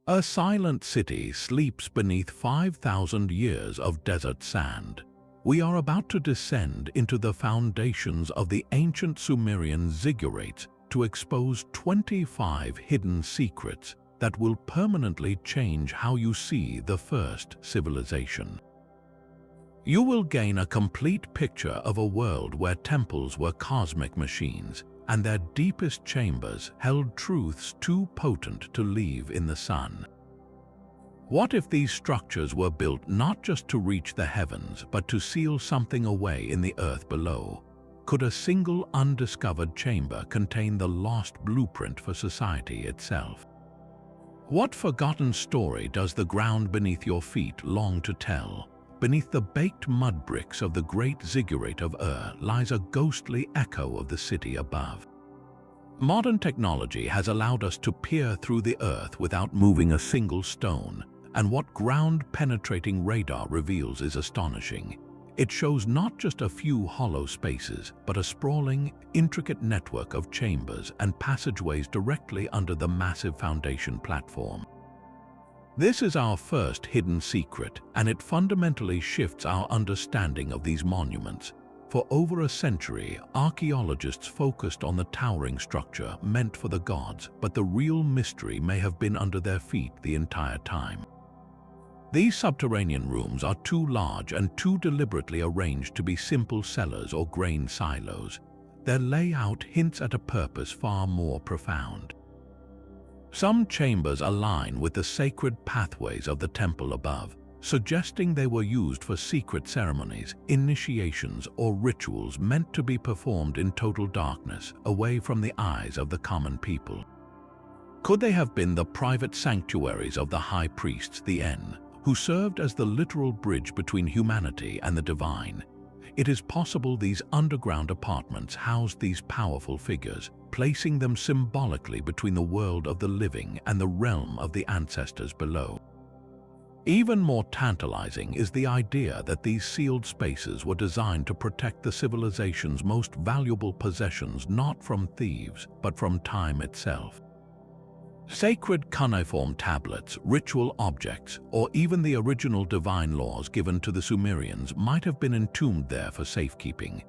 A silent city sleeps beneath 5,000 years of desert sand. We are about to descend into the foundations of the ancient Sumerian Ziggurats to expose 25 hidden secrets that will permanently change how you see the first civilization. You will gain a complete picture of a world where temples were cosmic machines and their deepest chambers held truths too potent to leave in the sun. What if these structures were built not just to reach the heavens, but to seal something away in the earth below? Could a single undiscovered chamber contain the lost blueprint for society itself? What forgotten story does the ground beneath your feet long to tell? Beneath the baked mud bricks of the great ziggurat of lies a ghostly echo of the city above. Modern technology has allowed us to peer through the earth without moving a single stone, and what ground-penetrating radar reveals is astonishing. It shows not just a few hollow spaces, but a sprawling, intricate network of chambers and passageways directly under the massive foundation platform. This is our first hidden secret, and it fundamentally shifts our understanding of these monuments. For over a century, archaeologists focused on the towering structure meant for the gods, but the real mystery may have been under their feet the entire time. These subterranean rooms are too large and too deliberately arranged to be simple cellars or grain silos. Their layout hints at a purpose far more profound. Some chambers align with the sacred pathways of the temple above, suggesting they were used for secret ceremonies, initiations, or rituals meant to be performed in total darkness, away from the eyes of the common people. Could they have been the private sanctuaries of the high priests, the who served as the literal bridge between humanity and the divine? It is possible these underground apartments housed these powerful figures, placing them symbolically between the world of the living and the realm of the ancestors below. Even more tantalizing is the idea that these sealed spaces were designed to protect the civilization's most valuable possessions not from thieves, but from time itself. Sacred cuneiform tablets, ritual objects, or even the original divine laws given to the Sumerians might have been entombed there for safekeeping.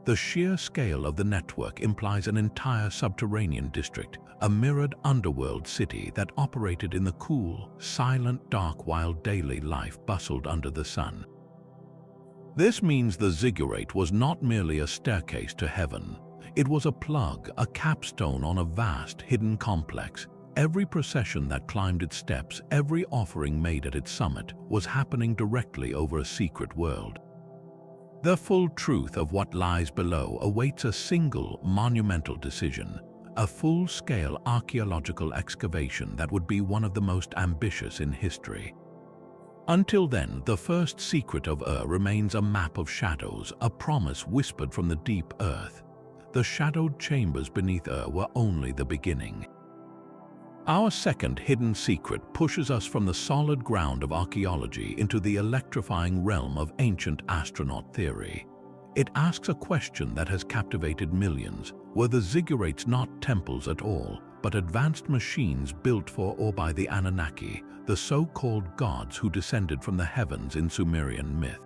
The sheer scale of the network implies an entire subterranean district, a mirrored underworld city that operated in the cool, silent dark while daily life bustled under the sun. This means the ziggurat was not merely a staircase to heaven. It was a plug, a capstone on a vast, hidden complex. Every procession that climbed its steps, every offering made at its summit, was happening directly over a secret world. The full truth of what lies below awaits a single, monumental decision, a full-scale archaeological excavation that would be one of the most ambitious in history. Until then, the first secret of remains a map of shadows, a promise whispered from the deep earth. The shadowed chambers beneath were only the beginning. Our second hidden secret pushes us from the solid ground of archaeology into the electrifying realm of ancient astronaut theory. It asks a question that has captivated millions. Were the ziggurats not temples at all, but advanced machines built for or by the Anunnaki, the so-called gods who descended from the heavens in Sumerian myth?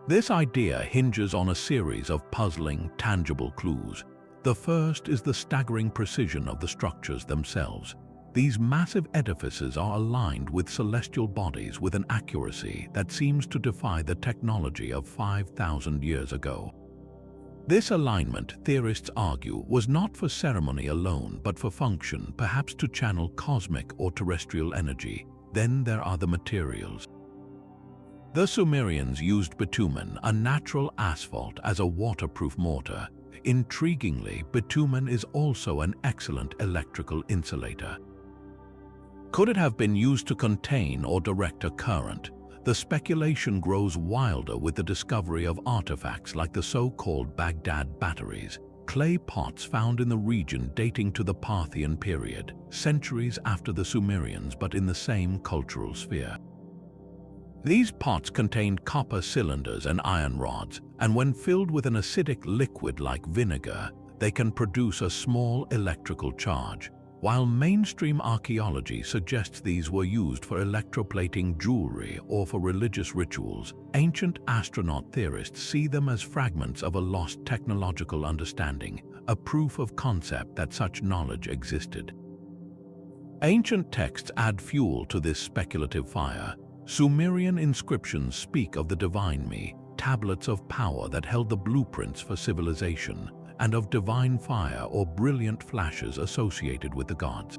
This idea hinges on a series of puzzling, tangible clues. The first is the staggering precision of the structures themselves. These massive edifices are aligned with celestial bodies with an accuracy that seems to defy the technology of 5,000 years ago. This alignment, theorists argue, was not for ceremony alone, but for function, perhaps to channel cosmic or terrestrial energy. Then there are the materials. The Sumerians used bitumen, a natural asphalt, as a waterproof mortar. Intriguingly, bitumen is also an excellent electrical insulator. Could it have been used to contain or direct a current? The speculation grows wilder with the discovery of artifacts like the so-called Baghdad batteries, clay pots found in the region dating to the Parthian period, centuries after the Sumerians but in the same cultural sphere. These pots contained copper cylinders and iron rods, and when filled with an acidic liquid like vinegar, they can produce a small electrical charge. While mainstream archaeology suggests these were used for electroplating jewelry or for religious rituals, ancient astronaut theorists see them as fragments of a lost technological understanding, a proof of concept that such knowledge existed. Ancient texts add fuel to this speculative fire. Sumerian inscriptions speak of the divine me, tablets of power that held the blueprints for civilization, and of divine fire or brilliant flashes associated with the gods.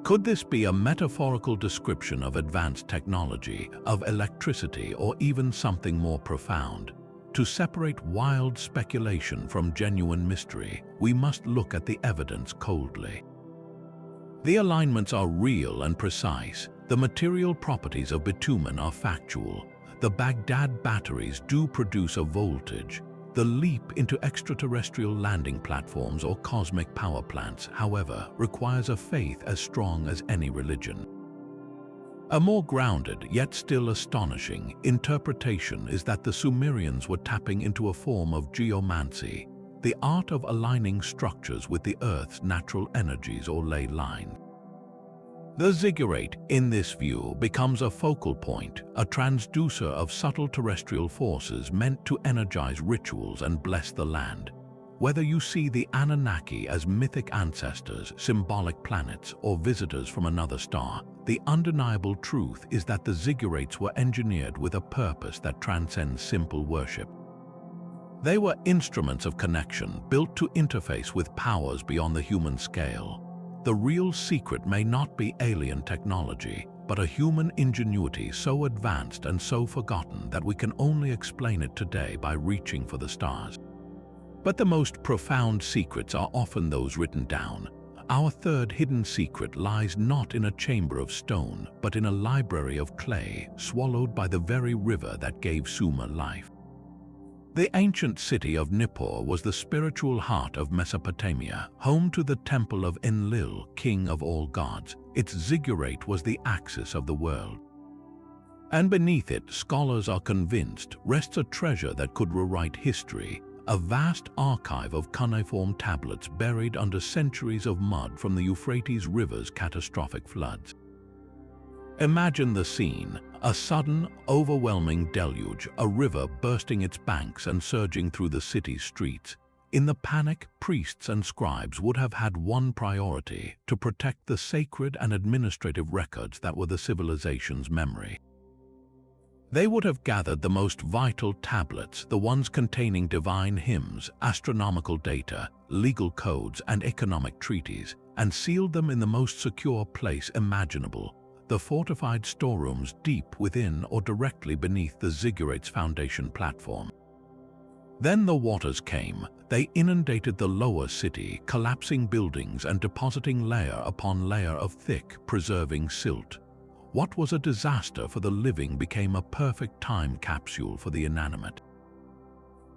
Could this be a metaphorical description of advanced technology, of electricity, or even something more profound? To separate wild speculation from genuine mystery, we must look at the evidence coldly. The alignments are real and precise. The material properties of bitumen are factual. The Baghdad batteries do produce a voltage. The leap into extraterrestrial landing platforms or cosmic power plants, however, requires a faith as strong as any religion. A more grounded, yet still astonishing, interpretation is that the Sumerians were tapping into a form of geomancy, the art of aligning structures with the Earth's natural energies or ley line. The ziggurat, in this view, becomes a focal point, a transducer of subtle terrestrial forces meant to energize rituals and bless the land. Whether you see the Anunnaki as mythic ancestors, symbolic planets, or visitors from another star, the undeniable truth is that the ziggurats were engineered with a purpose that transcends simple worship. They were instruments of connection, built to interface with powers beyond the human scale. The real secret may not be alien technology, but a human ingenuity so advanced and so forgotten that we can only explain it today by reaching for the stars. But the most profound secrets are often those written down. Our third hidden secret lies not in a chamber of stone, but in a library of clay, swallowed by the very river that gave Sumer life. The ancient city of Nippur was the spiritual heart of Mesopotamia, home to the temple of Enlil, king of all gods. Its ziggurat was the axis of the world. And beneath it, scholars are convinced, rests a treasure that could rewrite history, a vast archive of cuneiform tablets buried under centuries of mud from the Euphrates River's catastrophic floods. Imagine the scene, a sudden, overwhelming deluge, a river bursting its banks and surging through the city's streets. In the panic, priests and scribes would have had one priority: to protect the sacred and administrative records that were the civilization's memory. They would have gathered the most vital tablets, the ones containing divine hymns, astronomical data, legal codes, and economic treaties, and sealed them in the most secure place imaginable, the fortified storerooms deep within or directly beneath the ziggurat's foundation platform. Then the waters came. They inundated the lower city, collapsing buildings and depositing layer upon layer of thick, preserving silt. What was a disaster for the living became a perfect time capsule for the inanimate.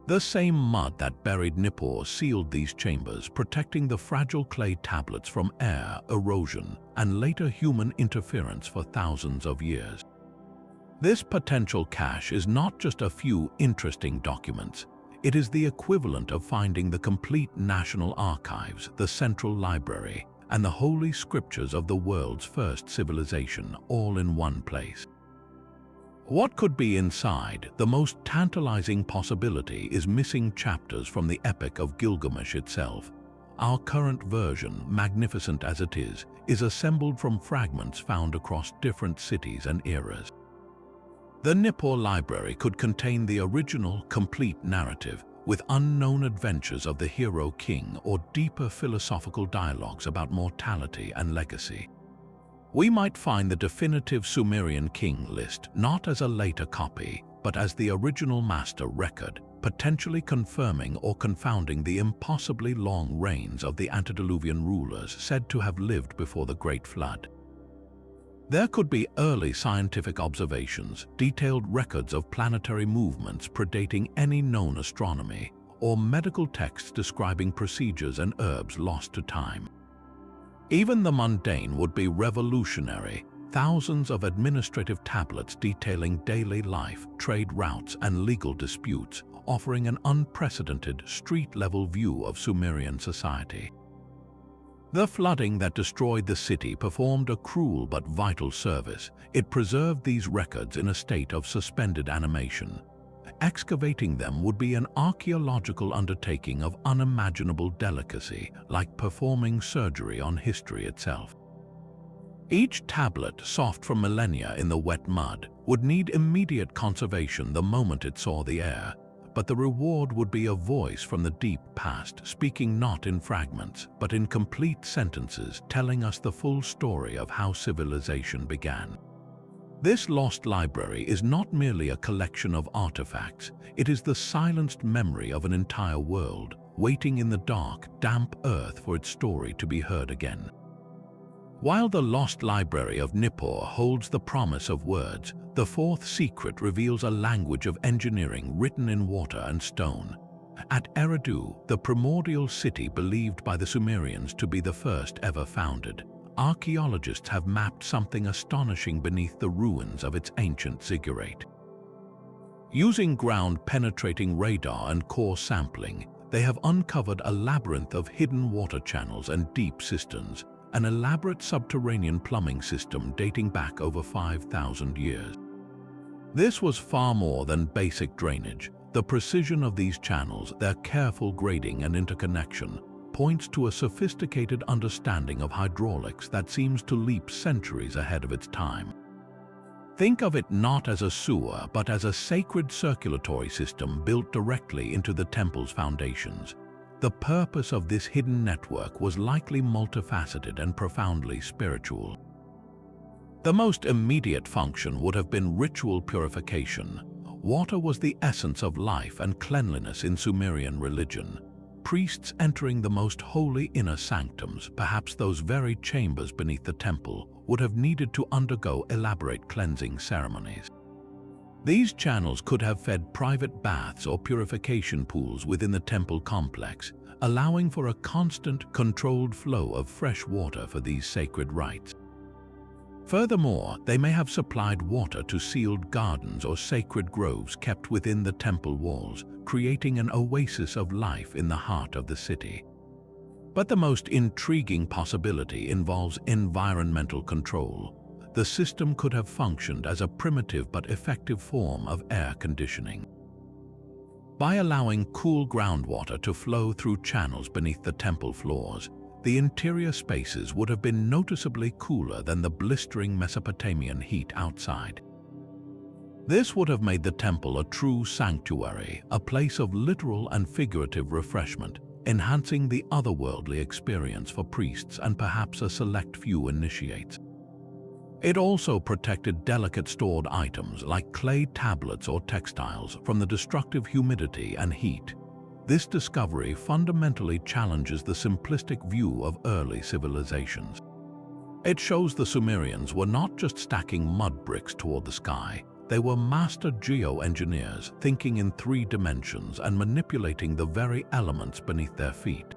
The same mud that buried Nippur sealed these chambers, protecting the fragile clay tablets from air, erosion, and later human interference for thousands of years. This potential cache is not just a few interesting documents. It is the equivalent of finding the complete National Archives, the Central Library, and the holy scriptures of the world's first civilization, all in one place. What could be inside? The most tantalizing possibility is missing chapters from the Epic of Gilgamesh itself. Our current version, magnificent as it is assembled from fragments found across different cities and eras. The Nippur Library could contain the original, complete narrative, with unknown adventures of the hero king or deeper philosophical dialogues about mortality and legacy. We might find the definitive Sumerian king list not as a later copy, but as the original master record, potentially confirming or confounding the impossibly long reigns of the antediluvian rulers said to have lived before the Great Flood. There could be early scientific observations, detailed records of planetary movements predating any known astronomy, or medical texts describing procedures and herbs lost to time. Even the mundane would be revolutionary: thousands of administrative tablets detailing daily life, trade routes, and legal disputes, offering an unprecedented street-level view of Sumerian society. The flooding that destroyed the city performed a cruel but vital service. It preserved these records in a state of suspended animation. Excavating them would be an archaeological undertaking of unimaginable delicacy, like performing surgery on history itself. Each tablet, soft from millennia in the wet mud, would need immediate conservation the moment it saw the air, but the reward would be a voice from the deep past, speaking not in fragments, but in complete sentences, telling us the full story of how civilization began. This lost library is not merely a collection of artifacts, it is the silenced memory of an entire world, waiting in the dark, damp earth for its story to be heard again. While the lost library of Nippur holds the promise of words, the fourth secret reveals a language of engineering written in water and stone. At Eridu, the primordial city believed by the Sumerians to be the first ever founded, archaeologists have mapped something astonishing beneath the ruins of its ancient ziggurat. Using ground-penetrating radar and core sampling, they have uncovered a labyrinth of hidden water channels and deep cisterns, an elaborate subterranean plumbing system dating back over 5,000 years. This was far more than basic drainage. The precision of these channels, their careful grading and interconnection, points to a sophisticated understanding of hydraulics that seems to leap centuries ahead of its time. Think of it not as a sewer, but as a sacred circulatory system built directly into the temple's foundations. The purpose of this hidden network was likely multifaceted and profoundly spiritual. The most immediate function would have been ritual purification. Water was the essence of life and cleanliness in Sumerian religion. Priests entering the most holy inner sanctums, perhaps those very chambers beneath the temple, would have needed to undergo elaborate cleansing ceremonies. These channels could have fed private baths or purification pools within the temple complex, allowing for a constant, controlled flow of fresh water for these sacred rites. Furthermore, they may have supplied water to sealed gardens or sacred groves kept within the temple walls, creating an oasis of life in the heart of the city. But the most intriguing possibility involves environmental control. The system could have functioned as a primitive but effective form of air conditioning. By allowing cool groundwater to flow through channels beneath the temple floors, the interior spaces would have been noticeably cooler than the blistering Mesopotamian heat outside. This would have made the temple a true sanctuary, a place of literal and figurative refreshment, enhancing the otherworldly experience for priests and perhaps a select few initiates. It also protected delicate stored items like clay tablets or textiles from the destructive humidity and heat. This discovery fundamentally challenges the simplistic view of early civilizations. It shows the Sumerians were not just stacking mud bricks toward the sky, they were master geoengineers thinking in 3 dimensions and manipulating the very elements beneath their feet.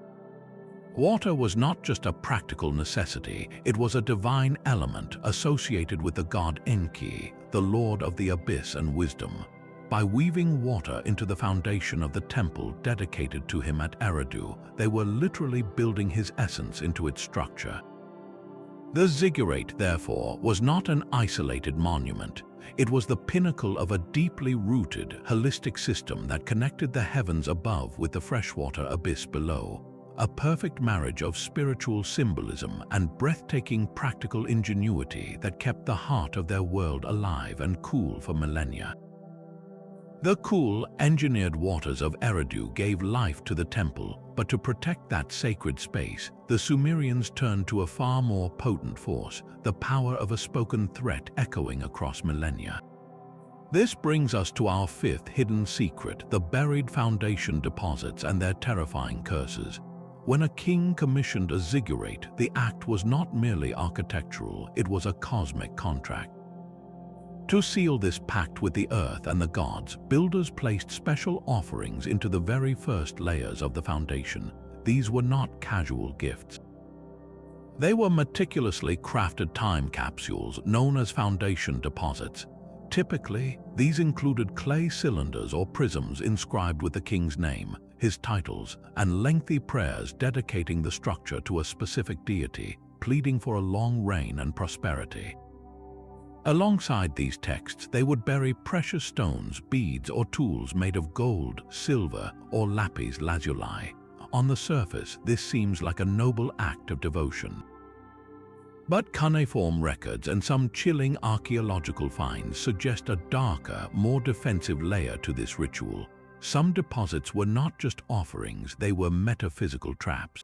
Water was not just a practical necessity, it was a divine element associated with the god Enki, the lord of the abyss and wisdom. By weaving water into the foundation of the temple dedicated to him at Eridu, they were literally building his essence into its structure. The ziggurat, therefore, was not an isolated monument. It was the pinnacle of a deeply rooted, holistic system that connected the heavens above with the freshwater abyss below. A perfect marriage of spiritual symbolism and breathtaking practical ingenuity that kept the heart of their world alive and cool for millennia. The cool, engineered waters of Eridu gave life to the temple, but to protect that sacred space, the Sumerians turned to a far more potent force, the power of a spoken threat echoing across millennia. This brings us to our 5th hidden secret, the buried foundation deposits and their terrifying curses. When a king commissioned a ziggurat, the act was not merely architectural, it was a cosmic contract. To seal this pact with the earth and the gods, builders placed special offerings into the very first layers of the foundation. These were not casual gifts. They were meticulously crafted time capsules known as foundation deposits. Typically, these included clay cylinders or prisms inscribed with the king's name, his titles, and lengthy prayers dedicating the structure to a specific deity, pleading for a long reign and prosperity. Alongside these texts, they would bury precious stones, beads, or tools made of gold, silver, or lapis lazuli. On the surface, this seems like a noble act of devotion. But cuneiform records and some chilling archaeological finds suggest a darker, more defensive layer to this ritual. Some deposits were not just offerings, they were metaphysical traps.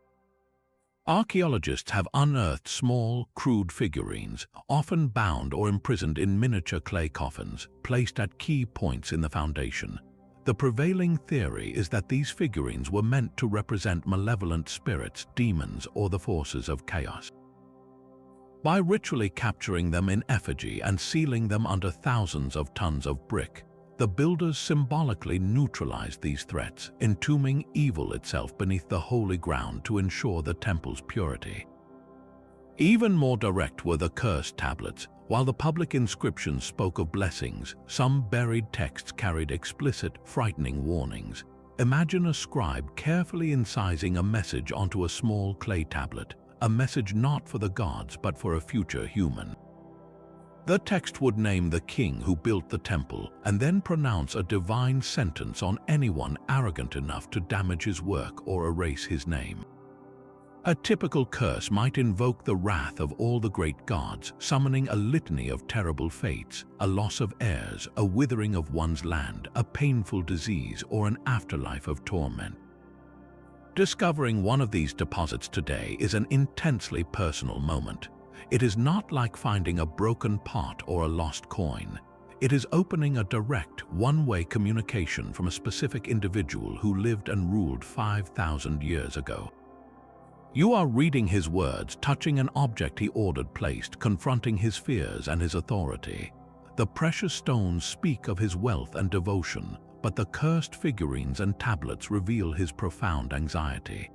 Archaeologists have unearthed small, crude figurines, often bound or imprisoned in miniature clay coffins, placed at key points in the foundation. The prevailing theory is that these figurines were meant to represent malevolent spirits, demons, or the forces of chaos. By ritually capturing them in effigy and sealing them under thousands of tons of brick, the builders symbolically neutralized these threats, entombing evil itself beneath the holy ground to ensure the temple's purity. Even more direct were the curse tablets. While the public inscriptions spoke of blessings, some buried texts carried explicit, frightening warnings. Imagine a scribe carefully incising a message onto a small clay tablet, a message not for the gods but for a future human. The text would name the king who built the temple and then pronounce a divine sentence on anyone arrogant enough to damage his work or erase his name. A typical curse might invoke the wrath of all the great gods, summoning a litany of terrible fates, a loss of heirs, a withering of one's land, a painful disease, or an afterlife of torment. Discovering one of these deposits today is an intensely personal moment. It is not like finding a broken pot or a lost coin. It is opening a direct, one-way communication from a specific individual who lived and ruled 5,000 years ago. You are reading his words, touching an object he ordered placed, confronting his fears and his authority. The precious stones speak of his wealth and devotion, but the cursed figurines and tablets reveal his profound anxiety.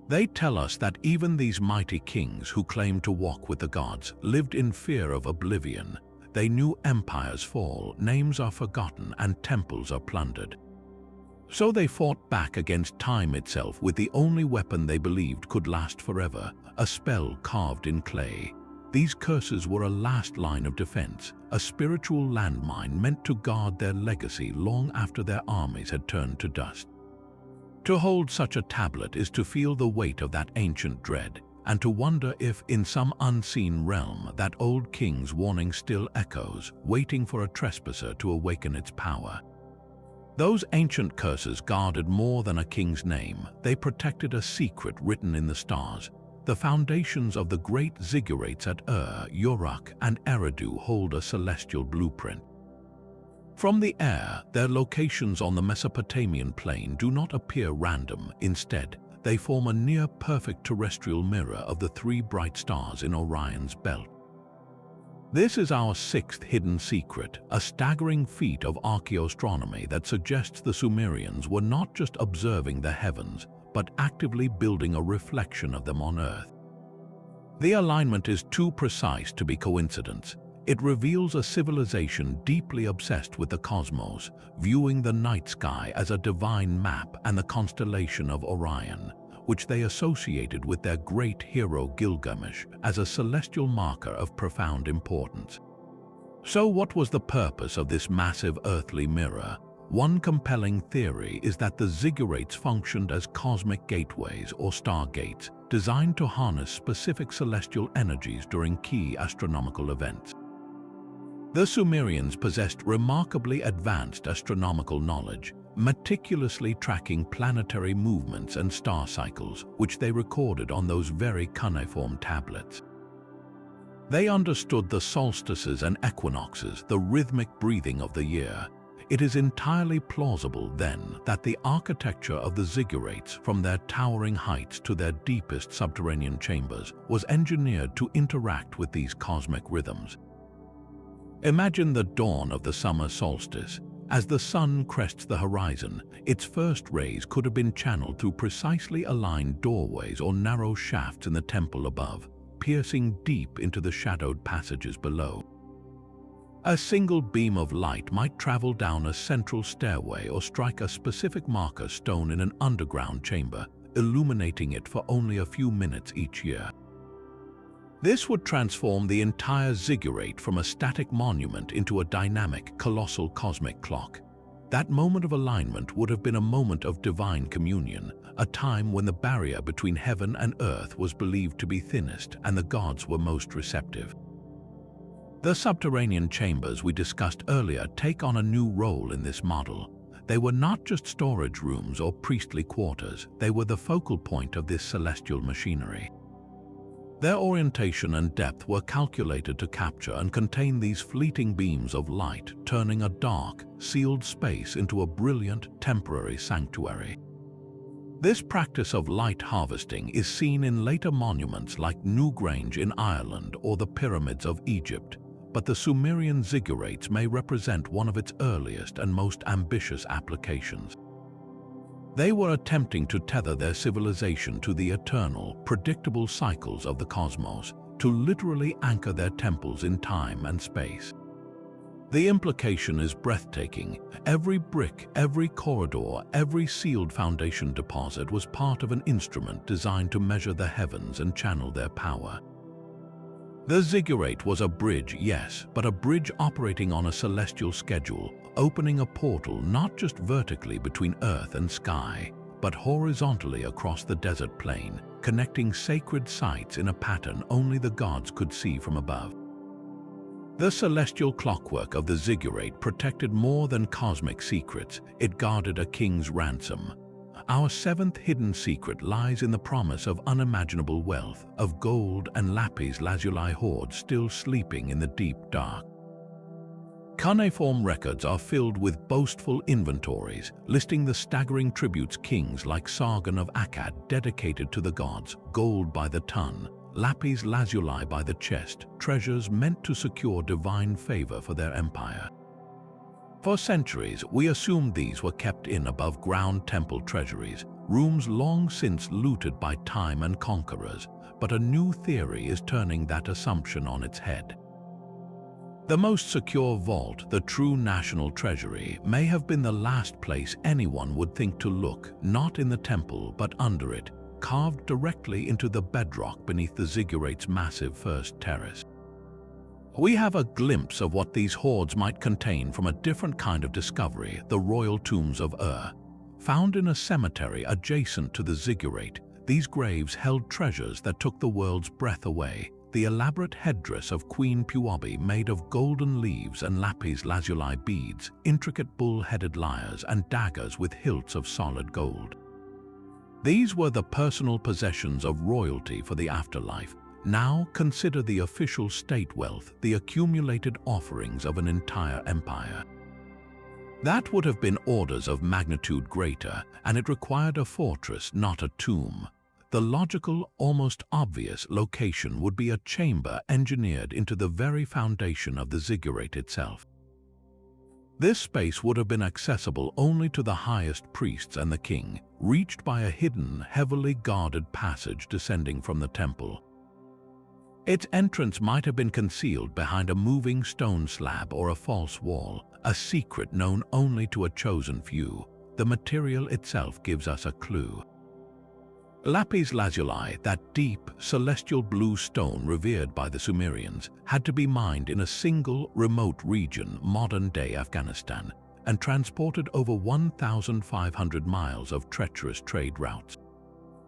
They tell us that even these mighty kings who claimed to walk with the gods lived in fear of oblivion. They knew empires fall, names are forgotten, and temples are plundered. So they fought back against time itself with the only weapon they believed could last forever, a spell carved in clay. These curses were a last line of defense, a spiritual landmine meant to guard their legacy long after their armies had turned to dust. To hold such a tablet is to feel the weight of that ancient dread, and to wonder if, in some unseen realm, that old king's warning still echoes, waiting for a trespasser to awaken its power. Those ancient curses guarded more than a king's name. They protected a secret written in the stars. The foundations of the great Ziggurats at Uruk, and Eridu hold a celestial blueprint. From the air, their locations on the Mesopotamian plain do not appear random. Instead, they form a near-perfect terrestrial mirror of the three bright stars in Orion's belt. This is our sixth hidden secret, a staggering feat of archaeoastronomy that suggests the Sumerians were not just observing the heavens, but actively building a reflection of them on Earth. The alignment is too precise to be coincidence. It reveals a civilization deeply obsessed with the cosmos, viewing the night sky as a divine map and the constellation of Orion, which they associated with their great hero Gilgamesh as a celestial marker of profound importance. So what was the purpose of this massive earthly mirror? One compelling theory is that the Ziggurats functioned as cosmic gateways or stargates, designed to harness specific celestial energies during key astronomical events. The Sumerians possessed remarkably advanced astronomical knowledge, meticulously tracking planetary movements and star cycles, which they recorded on those very cuneiform tablets. They understood the solstices and equinoxes, the rhythmic breathing of the year. It is entirely plausible, then, that the architecture of the Ziggurats, from their towering heights to their deepest subterranean chambers, was engineered to interact with these cosmic rhythms. Imagine the dawn of the summer solstice. As the sun crests the horizon, its first rays could have been channeled through precisely aligned doorways or narrow shafts in the temple above, piercing deep into the shadowed passages below. A single beam of light might travel down a central stairway or strike a specific marker stone in an underground chamber, illuminating it for only a few minutes each year. This would transform the entire ziggurat from a static monument into a dynamic, colossal cosmic clock. That moment of alignment would have been a moment of divine communion, a time when the barrier between heaven and earth was believed to be thinnest and the gods were most receptive. The subterranean chambers we discussed earlier take on a new role in this model. They were not just storage rooms or priestly quarters, they were the focal point of this celestial machinery. Their orientation and depth were calculated to capture and contain these fleeting beams of light, turning a dark, sealed space into a brilliant, temporary sanctuary. This practice of light harvesting is seen in later monuments like Newgrange in Ireland or the pyramids of Egypt, but the Sumerian Ziggurats may represent one of its earliest and most ambitious applications. They were attempting to tether their civilization to the eternal, predictable cycles of the cosmos, to literally anchor their temples in time and space. The implication is breathtaking. Every brick, every corridor, every sealed foundation deposit was part of an instrument designed to measure the heavens and channel their power. The ziggurat was a bridge, yes, but a bridge operating on a celestial schedule, opening a portal not just vertically between earth and sky, but horizontally across the desert plain, connecting sacred sites in a pattern only the gods could see from above. The celestial clockwork of the ziggurat protected more than cosmic secrets, it guarded a king's ransom. Our seventh hidden secret lies in the promise of unimaginable wealth, of gold and lapis lazuli hoards still sleeping in the deep dark. Cuneiform records are filled with boastful inventories, listing the staggering tributes kings like Sargon of Akkad dedicated to the gods, gold by the ton, lapis lazuli by the chest, treasures meant to secure divine favor for their empire. For centuries, we assumed these were kept in above-ground temple treasuries, rooms long since looted by time and conquerors, but a new theory is turning that assumption on its head. The most secure vault, the true national treasury, may have been the last place anyone would think to look, not in the temple but under it, carved directly into the bedrock beneath the ziggurat's massive first terrace. We have a glimpse of what these hoards might contain from a different kind of discovery, the royal tombs of Ur. Found in a cemetery adjacent to the ziggurat, these graves held treasures that took the world's breath away. The elaborate headdress of Queen Puobi made of golden leaves and lapis lazuli beads, intricate bull-headed lyres and daggers with hilts of solid gold. These were the personal possessions of royalty for the afterlife. Now consider the official state wealth, the accumulated offerings of an entire empire. That would have been orders of magnitude greater, and it required a fortress, not a tomb. The logical, almost obvious location would be a chamber engineered into the very foundation of the ziggurat itself. This space would have been accessible only to the highest priests and the king, reached by a hidden, heavily guarded passage descending from the temple. Its entrance might have been concealed behind a moving stone slab or a false wall, a secret known only to a chosen few. The material itself gives us a clue. Lapis lazuli, that deep, celestial blue stone revered by the Sumerians, had to be mined in a single, remote region, modern-day Afghanistan, and transported over 1,500 miles of treacherous trade routes.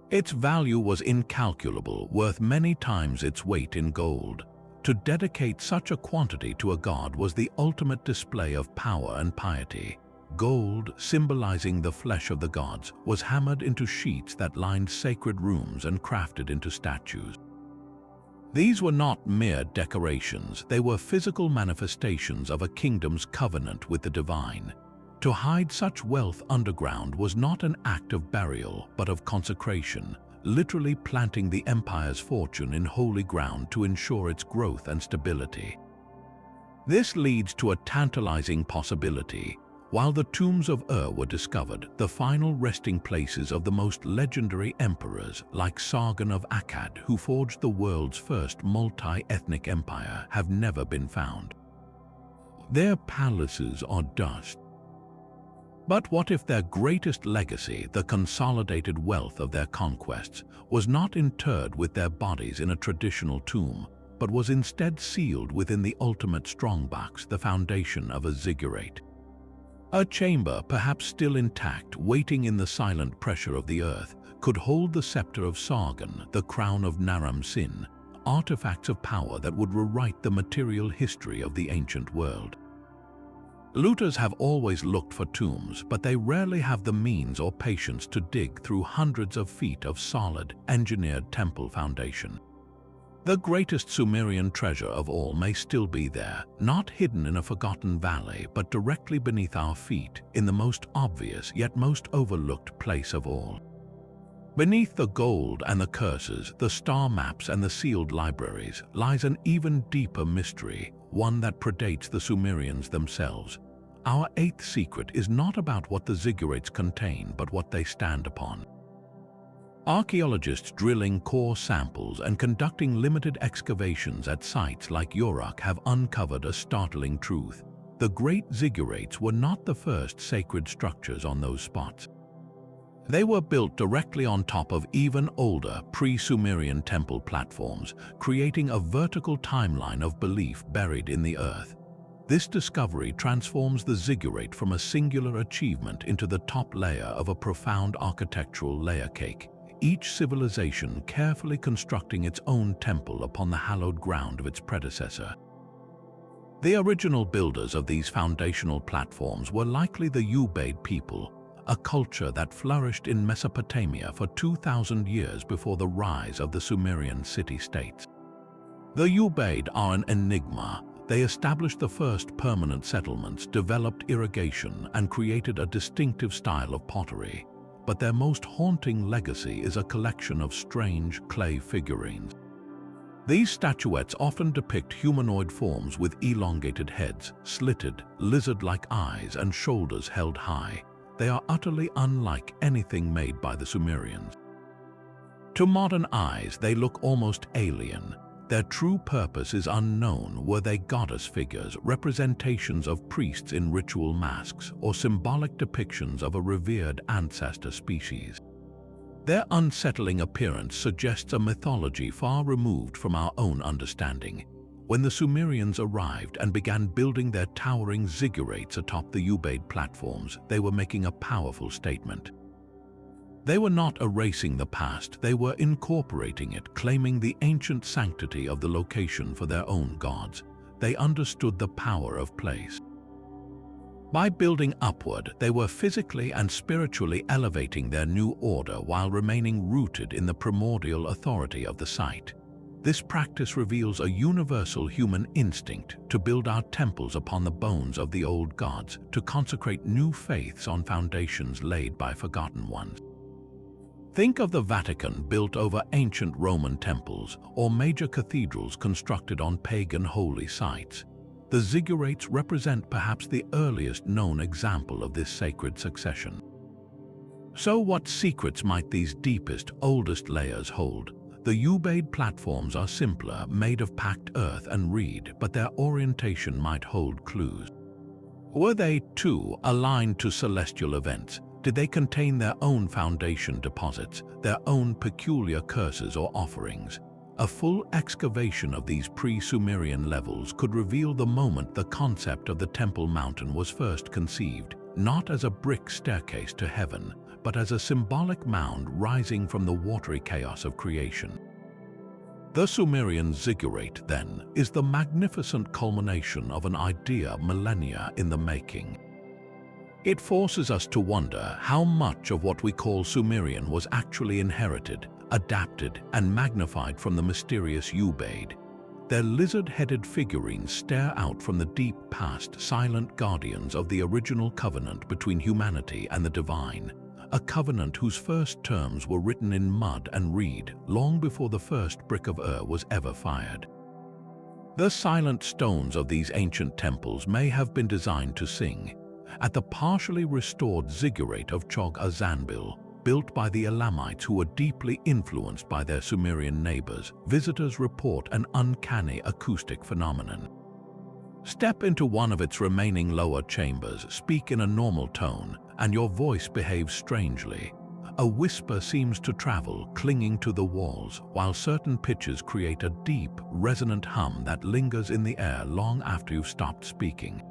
Its value was incalculable, worth many times its weight in gold. To dedicate such a quantity to a god was the ultimate display of power and piety. Gold, symbolizing the flesh of the gods, was hammered into sheets that lined sacred rooms and crafted into statues. These were not mere decorations, they were physical manifestations of a kingdom's covenant with the divine. To hide such wealth underground was not an act of burial, but of consecration, literally planting the empire's fortune in holy ground to ensure its growth and stability. This leads to a tantalizing possibility. While the tombs of Ur were discovered, the final resting places of the most legendary emperors, like Sargon of Akkad, who forged the world's first multi-ethnic empire, have never been found. Their palaces are dust. But what if their greatest legacy, the consolidated wealth of their conquests, was not interred with their bodies in a traditional tomb, but was instead sealed within the ultimate strongbox, the foundation of a ziggurat? A chamber, perhaps still intact, waiting in the silent pressure of the earth, could hold the scepter of Sargon, the crown of Naram-Sin, artifacts of power that would rewrite the material history of the ancient world. Looters have always looked for tombs, but they rarely have the means or patience to dig through hundreds of feet of solid, engineered temple foundation. The greatest Sumerian treasure of all may still be there, not hidden in a forgotten valley, but directly beneath our feet, in the most obvious yet most overlooked place of all. Beneath the gold and the curses, the star maps and the sealed libraries, lies an even deeper mystery, one that predates the Sumerians themselves. Our eighth secret is not about what the ziggurats contain, but what they stand upon. Archaeologists drilling core samples and conducting limited excavations at sites like Uruk have uncovered a startling truth. The great ziggurats were not the first sacred structures on those spots. They were built directly on top of even older, pre-Sumerian temple platforms, creating a vertical timeline of belief buried in the earth. This discovery transforms the ziggurat from a singular achievement into the top layer of a profound architectural layer cake, each civilization carefully constructing its own temple upon the hallowed ground of its predecessor. The original builders of these foundational platforms were likely the Ubaid people, a culture that flourished in Mesopotamia for 2,000 years before the rise of the Sumerian city-states. The Ubaid are an enigma. They established the first permanent settlements, developed irrigation, and created a distinctive style of pottery. But their most haunting legacy is a collection of strange clay figurines. These statuettes often depict humanoid forms with elongated heads, slitted, lizard-like eyes, and shoulders held high. They are utterly unlike anything made by the Sumerians. To modern eyes, they look almost alien. Their true purpose is unknown. Were they goddess figures, representations of priests in ritual masks, or symbolic depictions of a revered ancestor species? Their unsettling appearance suggests a mythology far removed from our own understanding. When the Sumerians arrived and began building their towering ziggurats atop the Ubaid platforms, they were making a powerful statement. They were not erasing the past, they were incorporating it, claiming the ancient sanctity of the location for their own gods. They understood the power of place. By building upward, they were physically and spiritually elevating their new order while remaining rooted in the primordial authority of the site. This practice reveals a universal human instinct to build our temples upon the bones of the old gods, to consecrate new faiths on foundations laid by forgotten ones. Think of the Vatican built over ancient Roman temples, or major cathedrals constructed on pagan holy sites. The ziggurats represent perhaps the earliest known example of this sacred succession. So what secrets might these deepest, oldest layers hold? The Ubaid platforms are simpler, made of packed earth and reed, but their orientation might hold clues. Were they, too, aligned to celestial events? Did they contain their own foundation deposits, their own peculiar curses or offerings? A full excavation of these pre-Sumerian levels could reveal the moment the concept of the Temple Mountain was first conceived, not as a brick staircase to heaven, but as a symbolic mound rising from the watery chaos of creation. The Sumerian ziggurat, then, is the magnificent culmination of an idea millennia in the making. It forces us to wonder how much of what we call Sumerian was actually inherited, adapted, and magnified from the mysterious Ubaid. Their lizard-headed figurines stare out from the deep past, silent guardians of the original covenant between humanity and the divine, a covenant whose first terms were written in mud and reed long before the first brick of was ever fired. The silent stones of these ancient temples may have been designed to sing. At the partially restored ziggurat of Chog-Azanbil, built by the Elamites who were deeply influenced by their Sumerian neighbors, visitors report an uncanny acoustic phenomenon. Step into one of its remaining lower chambers, speak in a normal tone, and your voice behaves strangely. A whisper seems to travel, clinging to the walls, while certain pitches create a deep, resonant hum that lingers in the air long after you've stopped speaking.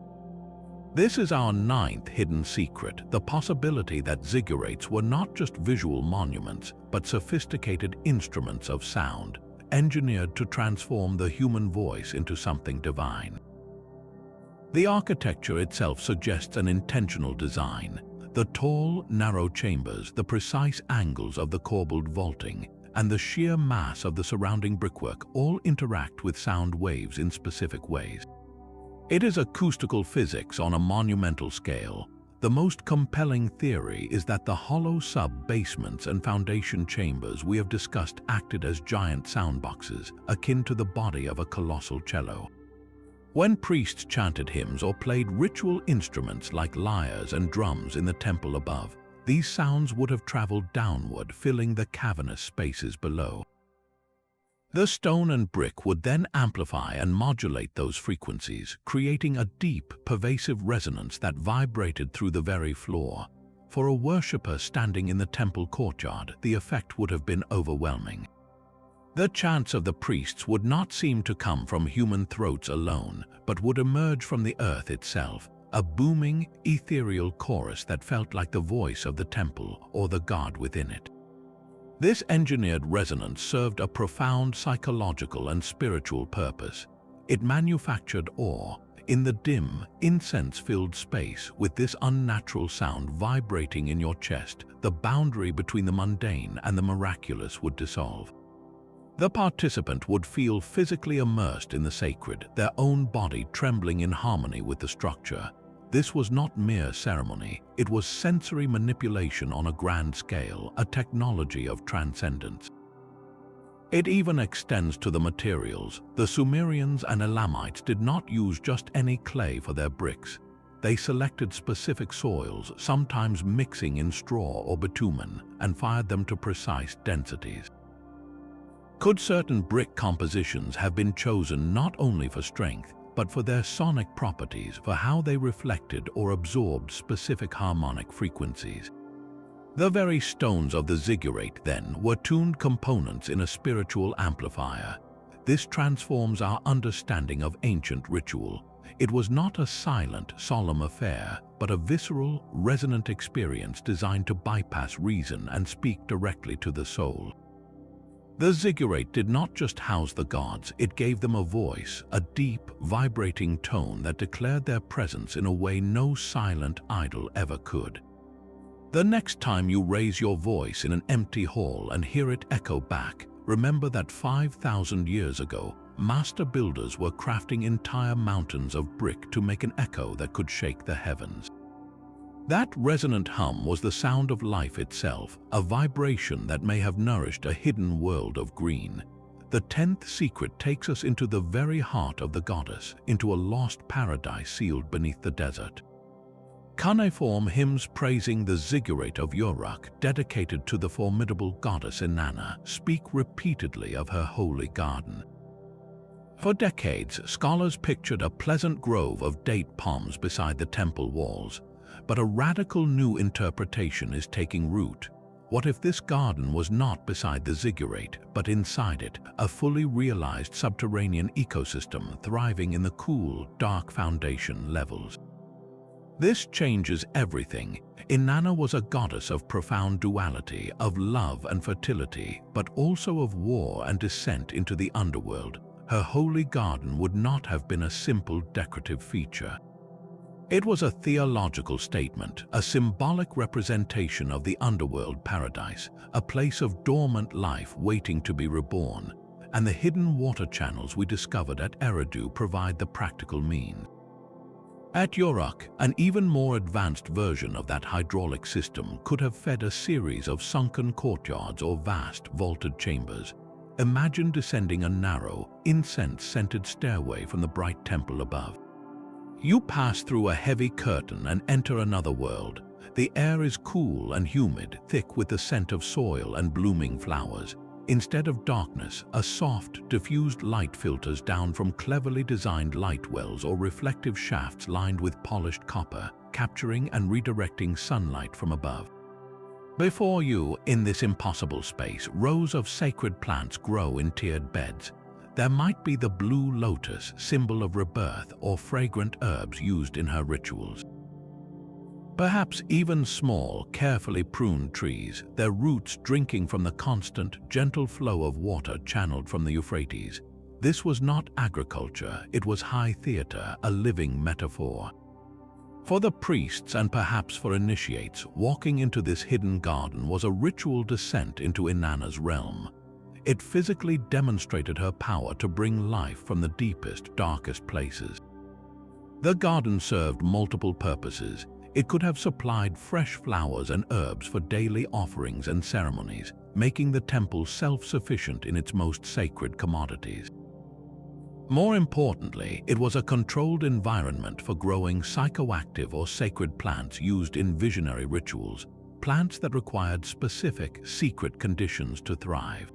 This is our ninth hidden secret, the possibility that ziggurats were not just visual monuments, but sophisticated instruments of sound, engineered to transform the human voice into something divine. The architecture itself suggests an intentional design. The tall, narrow chambers, the precise angles of the corbelled vaulting, and the sheer mass of the surrounding brickwork all interact with sound waves in specific ways. It is acoustical physics on a monumental scale. The most compelling theory is that the hollow sub-basements and foundation chambers we have discussed acted as giant soundboxes, akin to the body of a colossal cello. When priests chanted hymns or played ritual instruments like lyres and drums in the temple above, these sounds would have traveled downward, filling the cavernous spaces below. The stone and brick would then amplify and modulate those frequencies, creating a deep, pervasive resonance that vibrated through the very floor. For a worshipper standing in the temple courtyard, the effect would have been overwhelming. The chants of the priests would not seem to come from human throats alone, but would emerge from the earth itself, a booming, ethereal chorus that felt like the voice of the temple or the god within it. This engineered resonance served a profound psychological and spiritual purpose. It manufactured awe. In the dim, incense-filled space, with this unnatural sound vibrating in your chest, the boundary between the mundane and the miraculous would dissolve. The participant would feel physically immersed in the sacred, their own body trembling in harmony with the structure. This was not mere ceremony, it was sensory manipulation on a grand scale, a technology of transcendence. It even extends to the materials. The Sumerians and Elamites did not use just any clay for their bricks. They selected specific soils, sometimes mixing in straw or bitumen, and fired them to precise densities. Could certain brick compositions have been chosen not only for strength, but for their sonic properties, for how they reflected or absorbed specific harmonic frequencies? The very stones of the ziggurat, then, were tuned components in a spiritual amplifier. This transforms our understanding of ancient ritual. It was not a silent, solemn affair, but a visceral, resonant experience designed to bypass reason and speak directly to the soul. The ziggurat did not just house the gods, it gave them a voice, a deep, vibrating tone that declared their presence in a way no silent idol ever could. The next time you raise your voice in an empty hall and hear it echo back, remember that 5,000 years ago, master builders were crafting entire mountains of brick to make an echo that could shake the heavens. That resonant hum was the sound of life itself, a vibration that may have nourished a hidden world of green. The 10th secret takes us into the very heart of the goddess, into a lost paradise sealed beneath the desert. Cuneiform hymns praising the ziggurat of Uruk, dedicated to the formidable goddess Inanna, speak repeatedly of her holy garden. For decades, scholars pictured a pleasant grove of date palms beside the temple walls. But a radical new interpretation is taking root. What if this garden was not beside the ziggurat, but inside it, a fully realized subterranean ecosystem thriving in the cool, dark foundation levels? This changes everything. Inanna was a goddess of profound duality, of love and fertility, but also of war and descent into the underworld. Her holy garden would not have been a simple decorative feature. It was a theological statement, a symbolic representation of the underworld paradise, a place of dormant life waiting to be reborn, and the hidden water channels we discovered at Eridu provide the practical means. At Uruk, an even more advanced version of that hydraulic system could have fed a series of sunken courtyards or vast vaulted chambers. Imagine descending a narrow, incense-scented stairway from the bright temple above. You pass through a heavy curtain and enter another world. The air is cool and humid, thick with the scent of soil and blooming flowers. Instead of darkness, a soft, diffused light filters down from cleverly designed light wells or reflective shafts lined with polished copper, capturing and redirecting sunlight from above. Before you, in this impossible space, rows of sacred plants grow in tiered beds. There might be the blue lotus, symbol of rebirth, or fragrant herbs used in her rituals. Perhaps even small, carefully pruned trees, their roots drinking from the constant, gentle flow of water channeled from the Euphrates. This was not agriculture, it was high theater, a living metaphor. For the priests and perhaps for initiates, walking into this hidden garden was a ritual descent into Inanna's realm. It physically demonstrated her power to bring life from the deepest, darkest places. The garden served multiple purposes. It could have supplied fresh flowers and herbs for daily offerings and ceremonies, making the temple self-sufficient in its most sacred commodities. More importantly, it was a controlled environment for growing psychoactive or sacred plants used in visionary rituals, plants that required specific, secret conditions to thrive.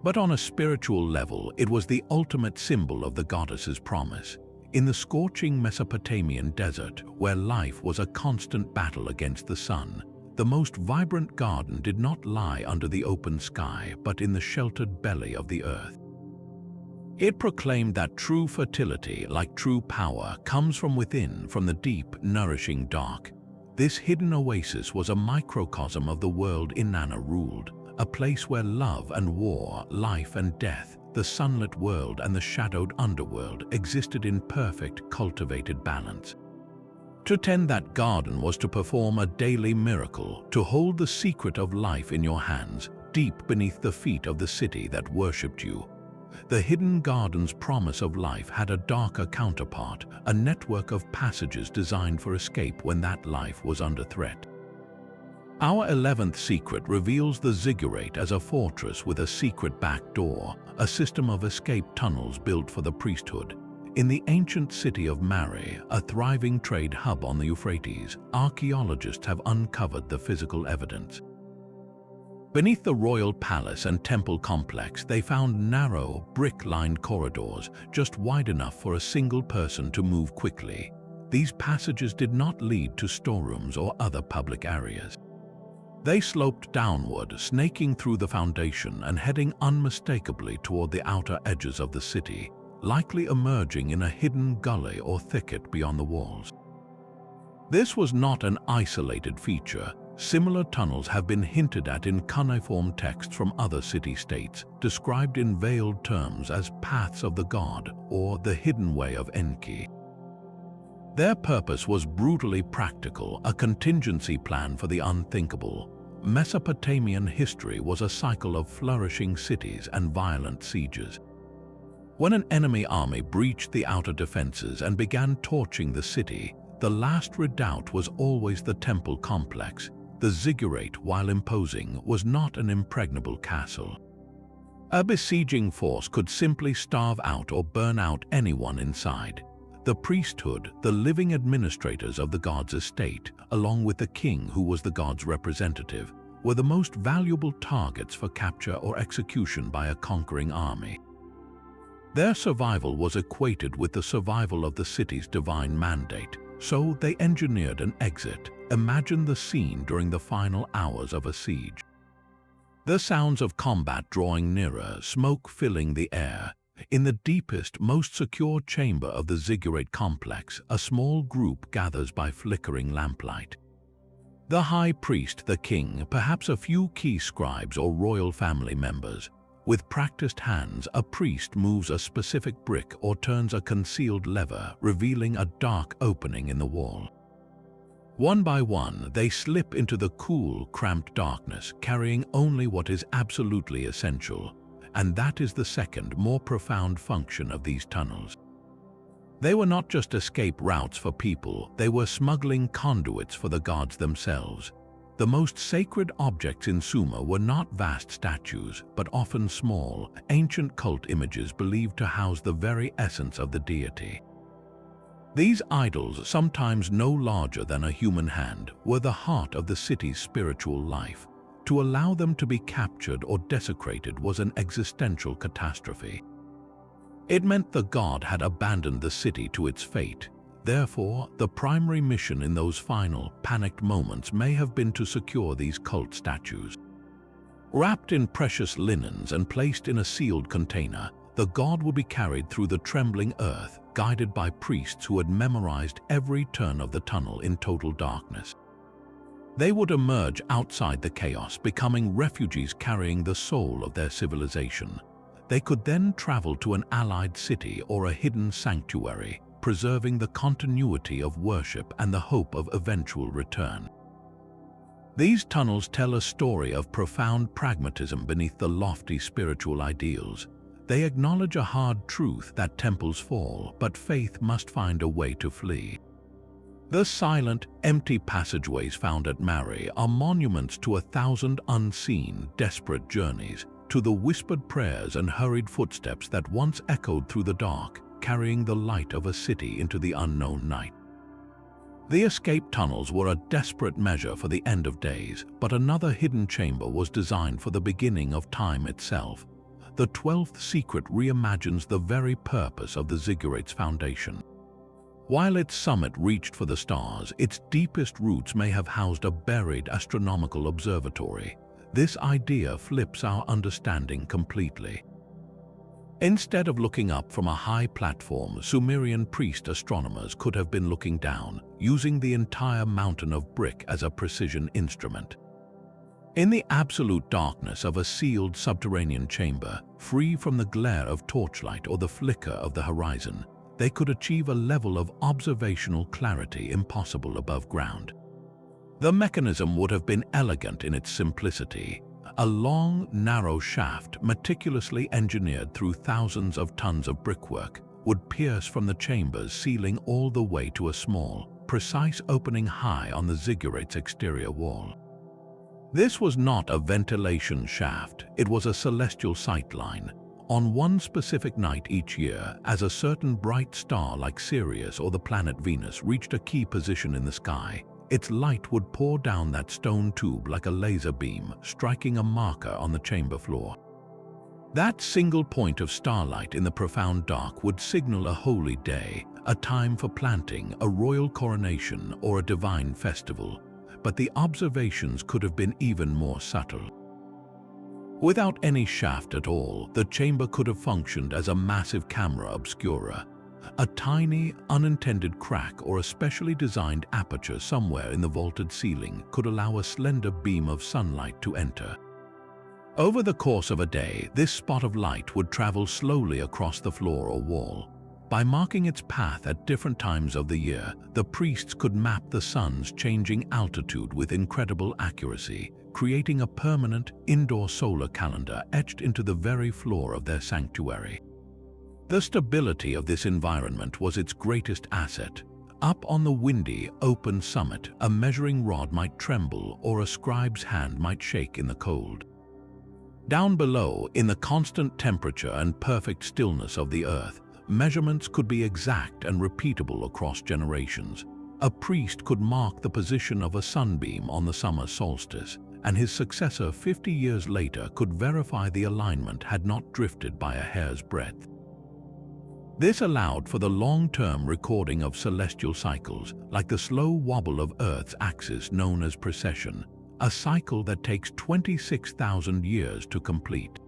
But on a spiritual level, it was the ultimate symbol of the goddess's promise. In the scorching Mesopotamian desert, where life was a constant battle against the sun, the most vibrant garden did not lie under the open sky, but in the sheltered belly of the earth. It proclaimed that true fertility, like true power, comes from within, from the deep, nourishing dark. This hidden oasis was a microcosm of the world Inanna ruled, a place where love and war, life and death, the sunlit world and the shadowed underworld existed in perfect, cultivated balance. To tend that garden was to perform a daily miracle, to hold the secret of life in your hands, deep beneath the feet of the city that worshipped you. The hidden garden's promise of life had a darker counterpart, a network of passages designed for escape when that life was under threat. Our 11th secret reveals the ziggurat as a fortress with a secret back door, a system of escape tunnels built for the priesthood. In the ancient city of Mari, a thriving trade hub on the Euphrates, archaeologists have uncovered the physical evidence. Beneath the royal palace and temple complex, they found narrow, brick-lined corridors, just wide enough for a single person to move quickly. These passages did not lead to storerooms or other public areas. They sloped downward, snaking through the foundation and heading unmistakably toward the outer edges of the city, likely emerging in a hidden gully or thicket beyond the walls. This was not an isolated feature. Similar tunnels have been hinted at in cuneiform texts from other city-states, described in veiled terms as paths of the god or the hidden way of Enki. Their purpose was brutally practical, a contingency plan for the unthinkable. Mesopotamian history was a cycle of flourishing cities and violent sieges. When an enemy army breached the outer defenses and began torching the city, the last redoubt was always the temple complex. The ziggurat, while imposing, was not an impregnable castle. A besieging force could simply starve out or burn out anyone inside. The priesthood, the living administrators of the god's estate, along with the king who was the god's representative, were the most valuable targets for capture or execution by a conquering army. Their survival was equated with the survival of the city's divine mandate, so they engineered an exit. Imagine the scene during the final hours of a siege. The sounds of combat drawing nearer, smoke filling the air. In the deepest, most secure chamber of the ziggurat complex, a small group gathers by flickering lamplight. The high priest, the king, perhaps a few key scribes or royal family members. With practiced hands, a priest moves a specific brick or turns a concealed lever, revealing a dark opening in the wall. One by one, they slip into the cool, cramped darkness, carrying only what is absolutely essential. And that is the second, more profound function of these tunnels. They were not just escape routes for people, they were smuggling conduits for the gods themselves. The most sacred objects in Sumer were not vast statues, but often small, ancient cult images believed to house the very essence of the deity. These idols, sometimes no larger than a human hand, were the heart of the city's spiritual life. To allow them to be captured or desecrated was an existential catastrophe. It meant the god had abandoned the city to its fate. Therefore, the primary mission in those final, panicked moments may have been to secure these cult statues. Wrapped in precious linens and placed in a sealed container, the god would be carried through the trembling earth, guided by priests who had memorized every turn of the tunnel in total darkness. They would emerge outside the chaos, becoming refugees carrying the soul of their civilization. They could then travel to an allied city or a hidden sanctuary, preserving the continuity of worship and the hope of eventual return. These tunnels tell a story of profound pragmatism beneath the lofty spiritual ideals. They acknowledge a hard truth that temples fall, but faith must find a way to flee. The silent, empty passageways found at Mari are monuments to 1,000 unseen, desperate journeys, to the whispered prayers and hurried footsteps that once echoed through the dark, carrying the light of a city into the unknown night. The escape tunnels were a desperate measure for the end of days, but another hidden chamber was designed for the beginning of time itself. The 12th secret reimagines the very purpose of the Ziggurats foundation. While its summit reached for the stars, its deepest roots may have housed a buried astronomical observatory. This idea flips our understanding completely. Instead of looking up from a high platform, Sumerian priest astronomers could have been looking down, using the entire mountain of brick as a precision instrument. In the absolute darkness of a sealed subterranean chamber, free from the glare of torchlight or the flicker of the horizon, they could achieve a level of observational clarity impossible above ground. The mechanism would have been elegant in its simplicity. A long, narrow shaft, meticulously engineered through thousands of tons of brickwork, would pierce from the chamber's ceiling all the way to a small, precise opening high on the Ziggurate's exterior wall. This was not a ventilation shaft, it was a celestial sightline. On one specific night each year, as a certain bright star like Sirius or the planet Venus reached a key position in the sky, its light would pour down that stone tube like a laser beam, striking a marker on the chamber floor. That single point of starlight in the profound dark would signal a holy day, a time for planting, a royal coronation, or a divine festival. But the observations could have been even more subtle. Without any shaft at all, the chamber could have functioned as a massive camera obscura. A tiny, unintended crack or a specially designed aperture somewhere in the vaulted ceiling could allow a slender beam of sunlight to enter. Over the course of a day, this spot of light would travel slowly across the floor or wall. By marking its path at different times of the year, the priests could map the sun's changing altitude with incredible accuracy, creating a permanent, indoor solar calendar etched into the very floor of their sanctuary. The stability of this environment was its greatest asset. Up on the windy, open summit, a measuring rod might tremble or a scribe's hand might shake in the cold. Down below, in the constant temperature and perfect stillness of the earth, measurements could be exact and repeatable across generations. A priest could mark the position of a sunbeam on the summer solstice, and his successor 50 years later could verify the alignment had not drifted by a hair's breadth. This allowed for the long-term recording of celestial cycles, like the slow wobble of Earth's axis known as precession, a cycle that takes 26,000 years to complete.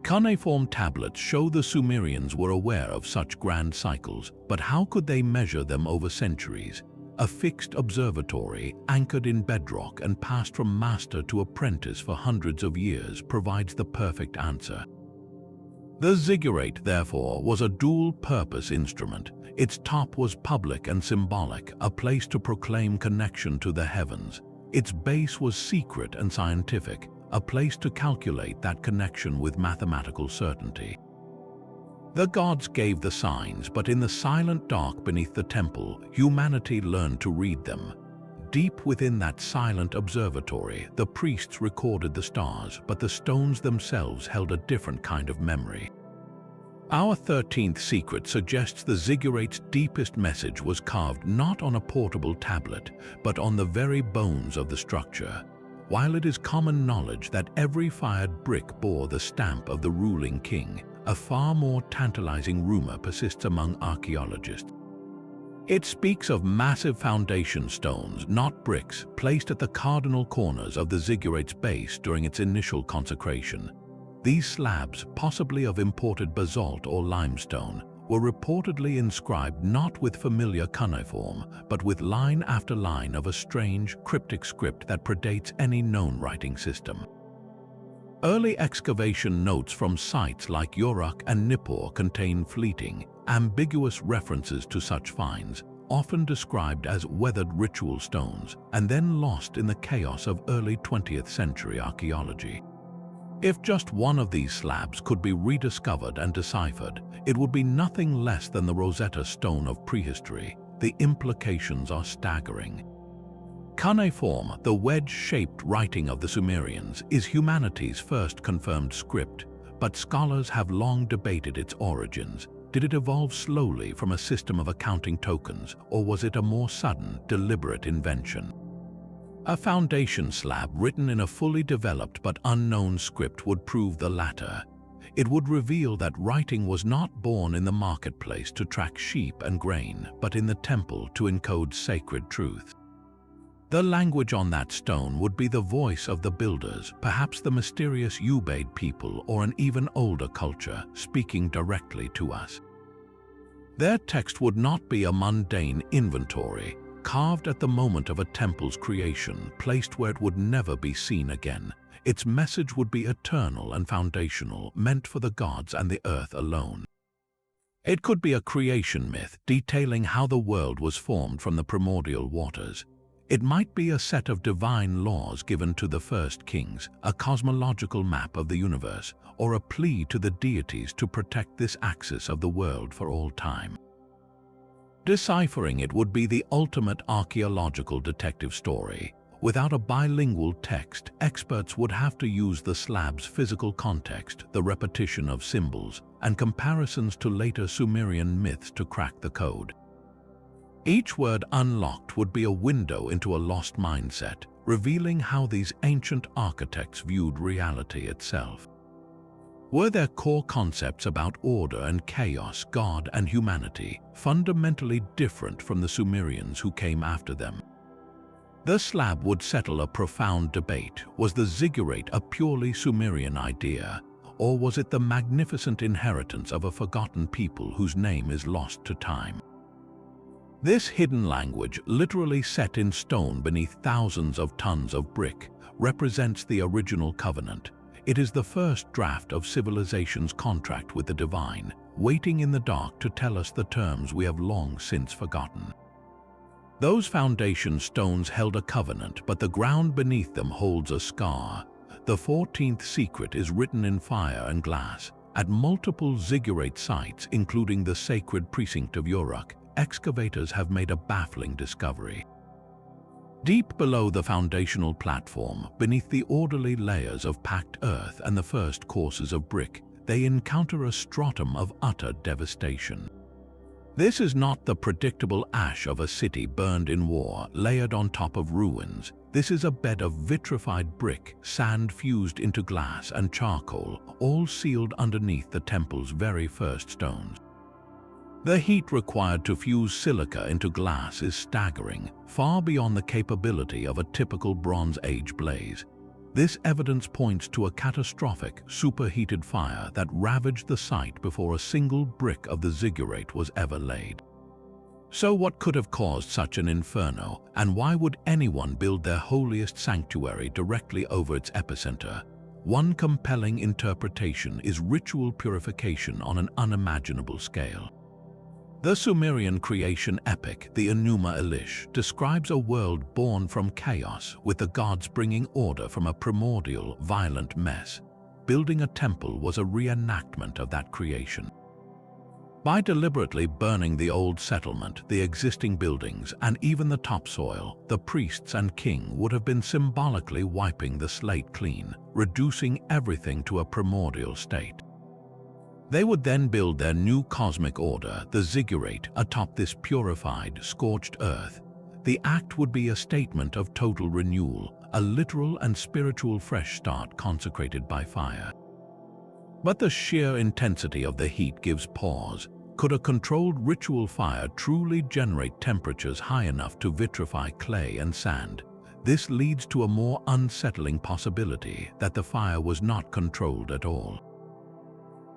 Cuneiform tablets show the Sumerians were aware of such grand cycles, but how could they measure them over centuries? A fixed observatory, anchored in bedrock and passed from master to apprentice for hundreds of years, provides the perfect answer. The ziggurat, therefore, was a dual-purpose instrument. Its top was public and symbolic, a place to proclaim connection to the heavens. Its base was secret and scientific, a place to calculate that connection with mathematical certainty. The gods gave the signs, but in the silent dark beneath the temple, humanity learned to read them. Deep within that silent observatory, the priests recorded the stars, but the stones themselves held a different kind of memory. Our 13th secret suggests the ziggurat's deepest message was carved not on a portable tablet, but on the very bones of the structure. While it is common knowledge that every fired brick bore the stamp of the ruling king, a far more tantalizing rumor persists among archaeologists. It speaks of massive foundation stones, not bricks, placed at the cardinal corners of the ziggurat's base during its initial consecration. These slabs, possibly of imported basalt or limestone, were reportedly inscribed not with familiar cuneiform, but with line after line of a strange, cryptic script that predates any known writing system. Early excavation notes from sites like Uruk and Nippur contain fleeting, ambiguous references to such finds, often described as weathered ritual stones, and then lost in the chaos of early 20th century archaeology. If just one of these slabs could be rediscovered and deciphered, it would be nothing less than the Rosetta Stone of prehistory. The implications are staggering. Cuneiform, the wedge-shaped writing of the Sumerians, is humanity's first confirmed script, but scholars have long debated its origins. Did it evolve slowly from a system of accounting tokens, or was it a more sudden, deliberate invention? A foundation slab written in a fully developed but unknown script would prove the latter. It would reveal that writing was not born in the marketplace to track sheep and grain, but in the temple to encode sacred truth. The language on that stone would be the voice of the builders, perhaps the mysterious Ubaid people or an even older culture, speaking directly to us. Their text would not be a mundane inventory, carved at the moment of a temple's creation, placed where it would never be seen again. Its message would be eternal and foundational, meant for the gods and the earth alone. It could be a creation myth, detailing how the world was formed from the primordial waters. It might be a set of divine laws given to the first kings, a cosmological map of the universe, or a plea to the deities to protect this axis of the world for all time. Deciphering it would be the ultimate archaeological detective story. Without a bilingual text, experts would have to use the slab's physical context, the repetition of symbols, and comparisons to later Sumerian myths to crack the code. Each word unlocked would be a window into a lost mindset, revealing how these ancient architects viewed reality itself. Were their core concepts about order and chaos, God and humanity, fundamentally different from the Sumerians who came after them? The slab would settle a profound debate. Was the ziggurat a purely Sumerian idea, or was it the magnificent inheritance of a forgotten people whose name is lost to time? This hidden language, literally set in stone beneath thousands of tons of brick, represents the original covenant. It is the first draft of civilization's contract with the divine, waiting in the dark to tell us the terms we have long since forgotten. Those foundation stones held a covenant, but the ground beneath them holds a scar. The 14th secret is written in fire and glass. At multiple ziggurat sites, including the sacred precinct of Uruk, excavators have made a baffling discovery. Deep below the foundational platform, beneath the orderly layers of packed earth and the first courses of brick, they encounter a stratum of utter devastation. This is not the predictable ash of a city burned in war, layered on top of ruins. This is a bed of vitrified brick, sand fused into glass and charcoal, all sealed underneath the temple's very first stones. The heat required to fuse silica into glass is staggering, far beyond the capability of a typical Bronze Age blaze. This evidence points to a catastrophic, superheated fire that ravaged the site before a single brick of the ziggurat was ever laid. So what could have caused such an inferno, and why would anyone build their holiest sanctuary directly over its epicenter? One compelling interpretation is ritual purification on an unimaginable scale. The Sumerian creation epic, the Enuma Elish, describes a world born from chaos, with the gods bringing order from a primordial, violent mess. Building a temple was a reenactment of that creation. By deliberately burning the old settlement, the existing buildings, and even the topsoil, the priests and king would have been symbolically wiping the slate clean, reducing everything to a primordial state. They would then build their new cosmic order, the ziggurat, atop this purified, scorched earth. The act would be a statement of total renewal, a literal and spiritual fresh start consecrated by fire. But the sheer intensity of the heat gives pause. Could a controlled ritual fire truly generate temperatures high enough to vitrify clay and sand? This leads to a more unsettling possibility that the fire was not controlled at all.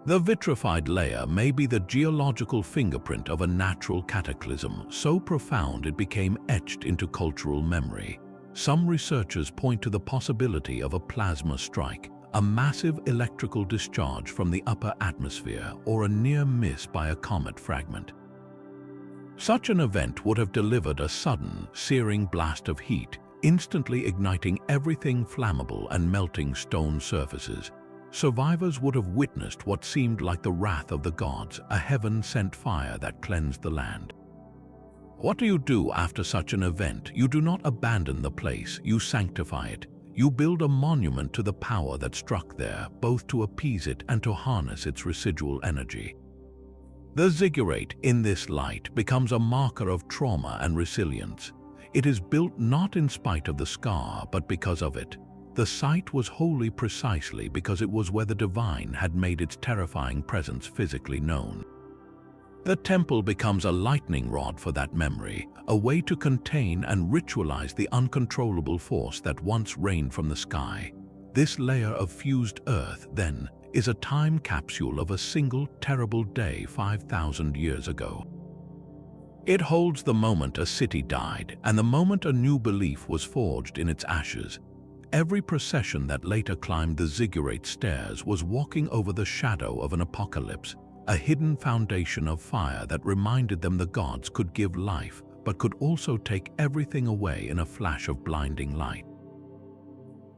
The vitrified layer may be the geological fingerprint of a natural cataclysm so profound it became etched into cultural memory. Some researchers point to the possibility of a plasma strike, a massive electrical discharge from the upper atmosphere, or a near miss by a comet fragment. Such an event would have delivered a sudden, searing blast of heat, instantly igniting everything flammable and melting stone surfaces. Survivors would have witnessed what seemed like the wrath of the gods, a heaven-sent fire that cleansed the land. What do you do after such an event? You do not abandon the place, you sanctify it. You build a monument to the power that struck there, both to appease it and to harness its residual energy. The ziggurat, in this light, becomes a marker of trauma and resilience. It is built not in spite of the scar, but because of it. The site was holy precisely because it was where the divine had made its terrifying presence physically known. The temple becomes a lightning rod for that memory, a way to contain and ritualize the uncontrollable force that once rained from the sky. This layer of fused earth, then, is a time capsule of a single terrible day 5,000 years ago. It holds the moment a city died and the moment a new belief was forged in its ashes. Every procession that later climbed the ziggurat stairs was walking over the shadow of an apocalypse, a hidden foundation of fire that reminded them the gods could give life, but could also take everything away in a flash of blinding light.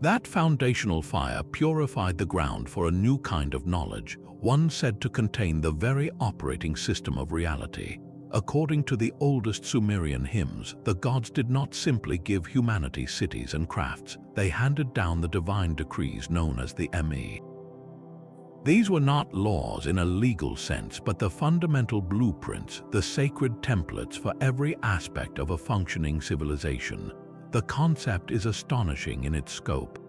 That foundational fire purified the ground for a new kind of knowledge, one said to contain the very operating system of reality. According to the oldest Sumerian hymns, the gods did not simply give humanity cities and crafts, they handed down the divine decrees known as the Me. These were not laws in a legal sense, but the fundamental blueprints, the sacred templates for every aspect of a functioning civilization. The concept is astonishing in its scope.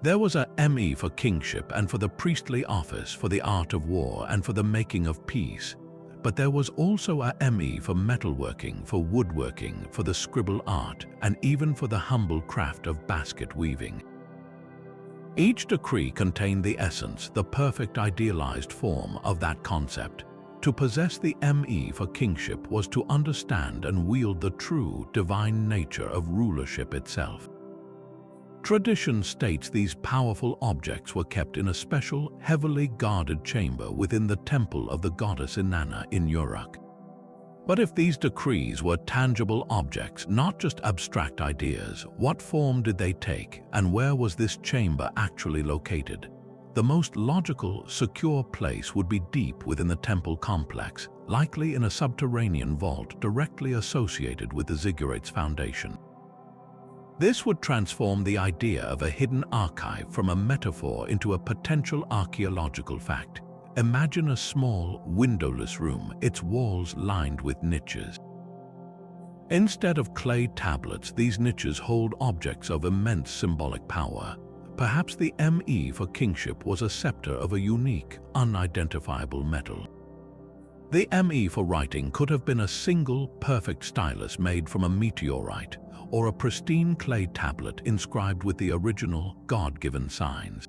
There was a Me for kingship and for the priestly office, for the art of war and for the making of peace. But there was also a Me for metalworking, for woodworking, for the scribble art, and even for the humble craft of basket weaving. Each decree contained the essence, the perfect idealized form of that concept. To possess the Me for kingship was to understand and wield the true divine nature of rulership itself. Tradition states these powerful objects were kept in a special, heavily guarded chamber within the temple of the goddess Inanna in Uruk. But if these decrees were tangible objects, not just abstract ideas, what form did they take, and where was this chamber actually located? The most logical, secure place would be deep within the temple complex, likely in a subterranean vault directly associated with the ziggurat's foundation. This would transform the idea of a hidden archive from a metaphor into a potential archaeological fact. Imagine a small, windowless room, its walls lined with niches. Instead of clay tablets, these niches hold objects of immense symbolic power. Perhaps the Me for kingship was a scepter of a unique, unidentifiable metal. The Me for writing could have been a single, perfect stylus made from a meteorite, or a pristine clay tablet inscribed with the original, God-given signs.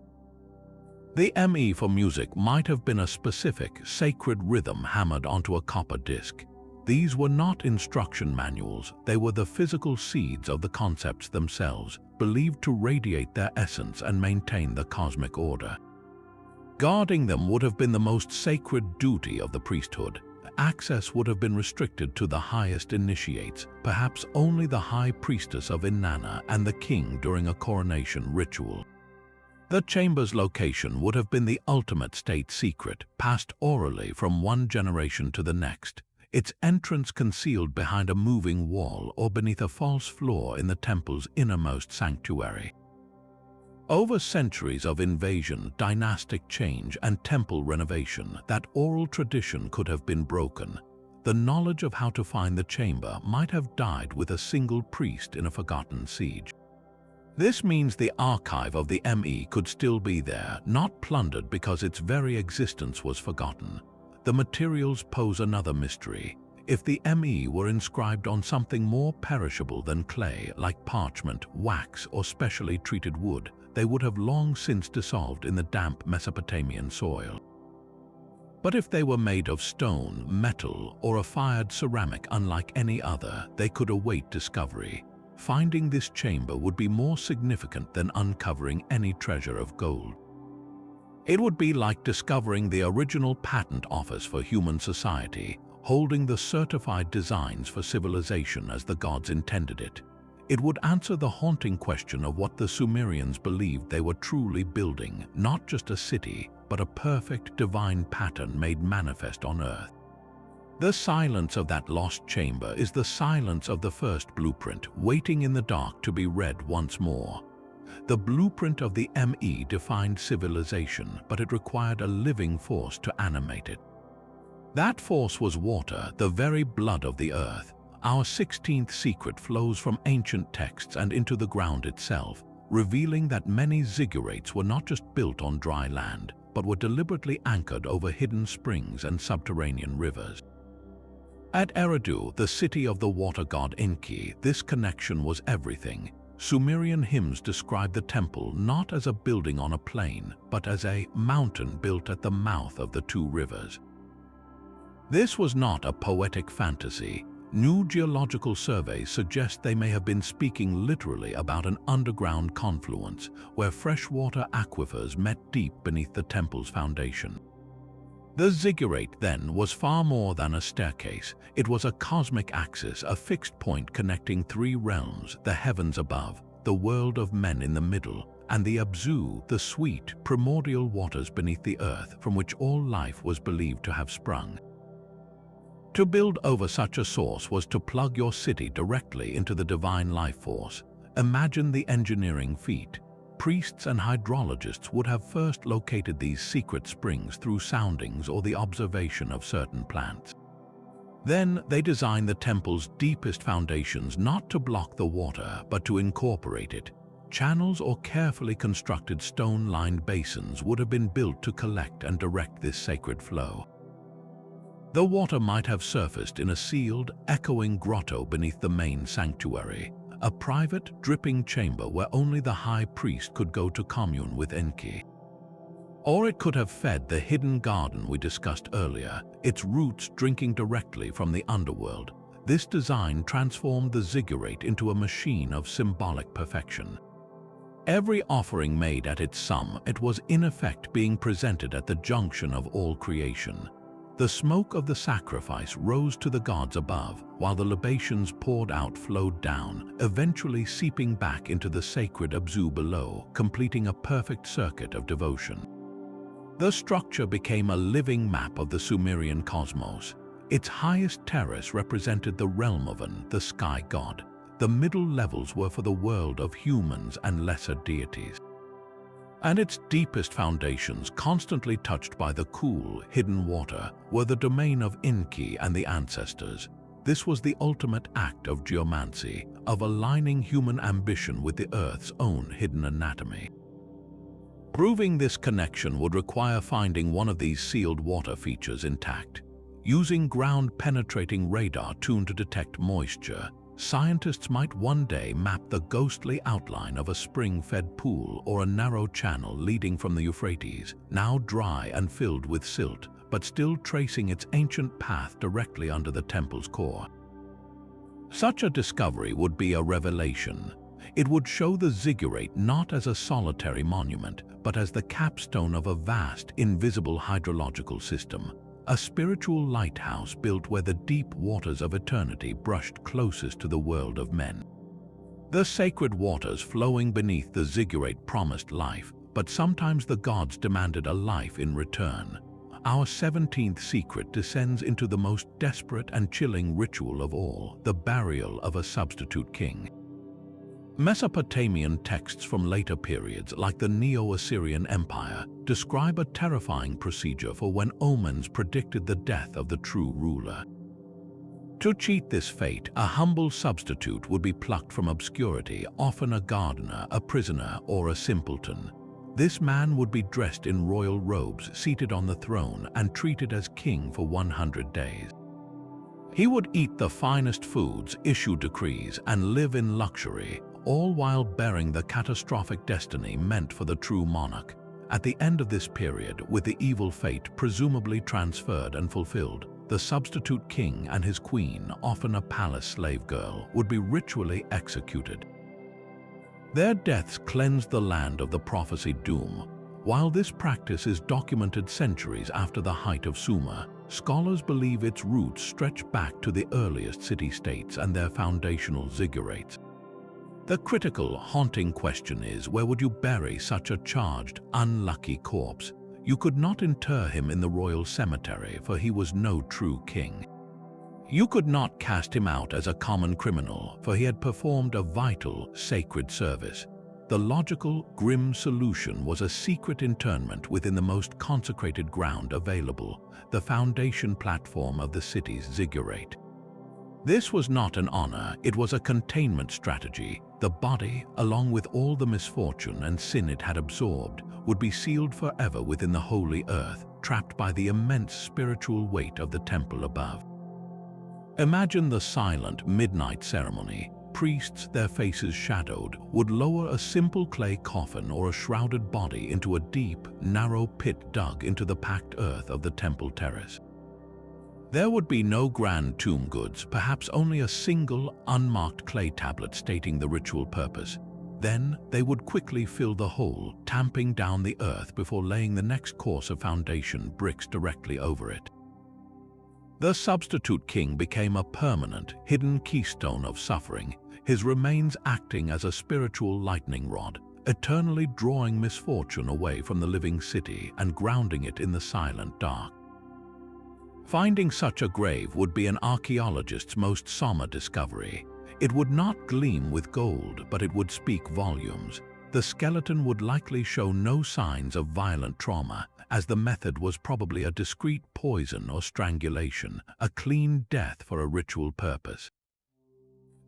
The Me for music might have been a specific, sacred rhythm hammered onto a copper disc. These were not instruction manuals, they were the physical seeds of the concepts themselves, believed to radiate their essence and maintain the cosmic order. Guarding them would have been the most sacred duty of the priesthood. Access would have been restricted to the highest initiates, perhaps only the high priestess of Inanna and the king during a coronation ritual. The chamber's location would have been the ultimate state secret, passed orally from one generation to the next, its entrance concealed behind a moving wall or beneath a false floor in the temple's innermost sanctuary. Over centuries of invasion, dynastic change, and temple renovation, that oral tradition could have been broken. The knowledge of how to find the chamber might have died with a single priest in a forgotten siege. This means the archive of the ME could still be there, not plundered because its very existence was forgotten. The materials pose another mystery. If the ME were inscribed on something more perishable than clay, like parchment, wax, or specially treated wood, they would have long since dissolved in the damp Mesopotamian soil. But if they were made of stone, metal, or a fired ceramic unlike any other, they could await discovery. Finding this chamber would be more significant than uncovering any treasure of gold. It would be like discovering the original patent office for human society, holding the certified designs for civilization as the gods intended it. It would answer the haunting question of what the Sumerians believed they were truly building, not just a city, but a perfect divine pattern made manifest on earth. The silence of that lost chamber is the silence of the first blueprint, waiting in the dark to be read once more. The blueprint of the ME defined civilization, but it required a living force to animate it. That force was water, the very blood of the earth. Our 16th secret flows from ancient texts and into the ground itself, revealing that many ziggurats were not just built on dry land, but were deliberately anchored over hidden springs and subterranean rivers. At Eridu, the city of the water god Enki, this connection was everything. Sumerian hymns describe the temple not as a building on a plain, but as a mountain built at the mouth of the two rivers. This was not a poetic fantasy. New geological surveys suggest they may have been speaking literally about an underground confluence where freshwater aquifers met deep beneath the temple's foundation. The ziggurat, then, was far more than a staircase. It was a cosmic axis, a fixed point connecting three realms: the heavens above, the world of men in the middle, and the Abzu, the sweet, primordial waters beneath the earth from which all life was believed to have sprung. To build over such a source was to plug your city directly into the divine life force. Imagine the engineering feat. Priests and hydrologists would have first located these secret springs through soundings or the observation of certain plants. Then they designed the temple's deepest foundations not to block the water, but to incorporate it. Channels or carefully constructed stone-lined basins would have been built to collect and direct this sacred flow. The water might have surfaced in a sealed, echoing grotto beneath the main sanctuary, a private, dripping chamber where only the high priest could go to commune with Enki. Or it could have fed the hidden garden we discussed earlier, its roots drinking directly from the underworld. This design transformed the ziggurat into a machine of symbolic perfection. Every offering made at its summit was in effect being presented at the junction of all creation. The smoke of the sacrifice rose to the gods above, while the libations poured out flowed down, eventually seeping back into the sacred Abzu below, completing a perfect circuit of devotion. The structure became a living map of the Sumerian cosmos. Its highest terrace represented the realm of An, the sky god. The middle levels were for the world of humans and lesser deities. And its deepest foundations, constantly touched by the cool, hidden water, were the domain of Enki and the ancestors. This was the ultimate act of geomancy, of aligning human ambition with the Earth's own hidden anatomy. Proving this connection would require finding one of these sealed water features intact. Using ground-penetrating radar tuned to detect moisture, scientists might one day map the ghostly outline of a spring-fed pool or a narrow channel leading from the Euphrates, now dry and filled with silt, but still tracing its ancient path directly under the temple's core. Such a discovery would be a revelation. It would show the ziggurat not as a solitary monument, but as the capstone of a vast, invisible hydrological system. A spiritual lighthouse built where the deep waters of eternity brushed closest to the world of men. The sacred waters flowing beneath the ziggurat promised life, but sometimes the gods demanded a life in return. Our 17th secret descends into the most desperate and chilling ritual of all, the burial of a substitute king. Mesopotamian texts from later periods, like the Neo-Assyrian Empire, describe a terrifying procedure for when omens predicted the death of the true ruler. To cheat this fate, a humble substitute would be plucked from obscurity, often a gardener, a prisoner, or a simpleton. This man would be dressed in royal robes, seated on the throne, and treated as king for 100 days. He would eat the finest foods, issue decrees, and live in luxury, all while bearing the catastrophic destiny meant for the true monarch. At the end of this period, with the evil fate presumably transferred and fulfilled, the substitute king and his queen, often a palace slave girl, would be ritually executed. Their deaths cleansed the land of the prophesied doom. While this practice is documented centuries after the height of Sumer, scholars believe its roots stretch back to the earliest city-states and their foundational ziggurats. The critical, haunting question is, where would you bury such a charged, unlucky corpse? You could not inter him in the royal cemetery, for he was no true king. You could not cast him out as a common criminal, for he had performed a vital, sacred service. The logical, grim solution was a secret internment within the most consecrated ground available, the foundation platform of the city's ziggurat. This was not an honor, it was a containment strategy. The body, along with all the misfortune and sin it had absorbed, would be sealed forever within the holy earth, trapped by the immense spiritual weight of the temple above. Imagine the silent midnight ceremony. Priests, their faces shadowed, would lower a simple clay coffin or a shrouded body into a deep, narrow pit dug into the packed earth of the temple terrace. There would be no grand tomb goods, perhaps only a single, unmarked clay tablet stating the ritual purpose. Then they would quickly fill the hole, tamping down the earth before laying the next course of foundation bricks directly over it. The substitute king became a permanent, hidden keystone of suffering, his remains acting as a spiritual lightning rod, eternally drawing misfortune away from the living city and grounding it in the silent dark. Finding such a grave would be an archaeologist's most somber discovery. It would not gleam with gold, but it would speak volumes. The skeleton would likely show no signs of violent trauma, as the method was probably a discreet poison or strangulation, a clean death for a ritual purpose.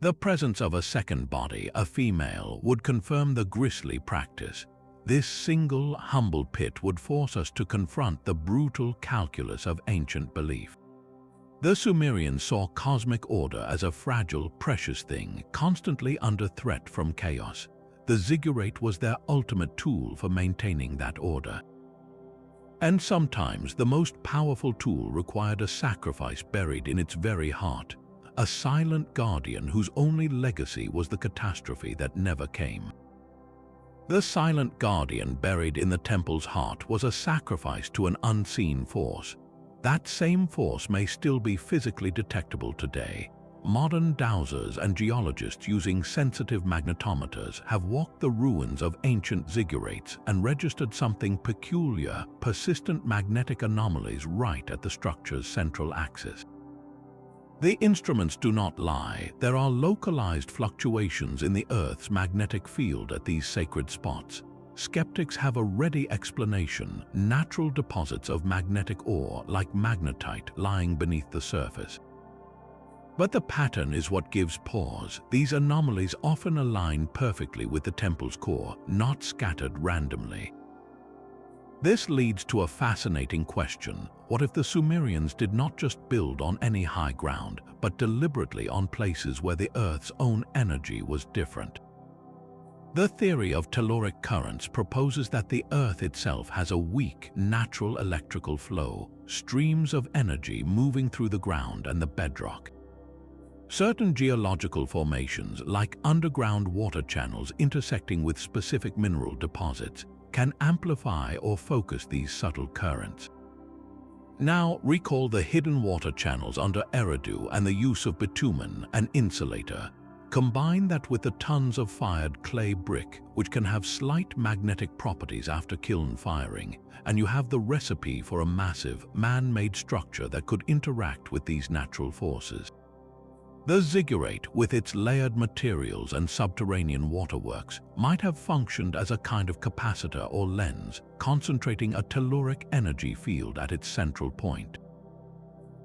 The presence of a second body, a female, would confirm the grisly practice. This single, humble pit would force us to confront the brutal calculus of ancient belief. The Sumerians saw cosmic order as a fragile, precious thing, constantly under threat from chaos. The ziggurat was their ultimate tool for maintaining that order. And sometimes the most powerful tool required a sacrifice buried in its very heart, a silent guardian whose only legacy was the catastrophe that never came. The silent guardian buried in the temple's heart was a sacrifice to an unseen force. That same force may still be physically detectable today. Modern dowsers and geologists using sensitive magnetometers have walked the ruins of ancient ziggurats and registered something peculiar, persistent magnetic anomalies right at the structure's central axis. The instruments do not lie. There are localized fluctuations in the Earth's magnetic field at these sacred spots. Skeptics have a ready explanation: natural deposits of magnetic ore like magnetite lying beneath the surface. But the pattern is what gives pause. These anomalies often align perfectly with the temple's core, not scattered randomly. This leads to a fascinating question. What if the Sumerians did not just build on any high ground, but deliberately on places where the Earth's own energy was different? The theory of telluric currents proposes that the Earth itself has a weak, natural electrical flow, streams of energy moving through the ground and the bedrock. Certain geological formations, like underground water channels intersecting with specific mineral deposits, can amplify or focus these subtle currents. Now, recall the hidden water channels under Eridu and the use of bitumen, an insulator. Combine that with the tons of fired clay brick, which can have slight magnetic properties after kiln firing, and you have the recipe for a massive, man-made structure that could interact with these natural forces. The ziggurat, with its layered materials and subterranean waterworks, might have functioned as a kind of capacitor or lens, concentrating a telluric energy field at its central point.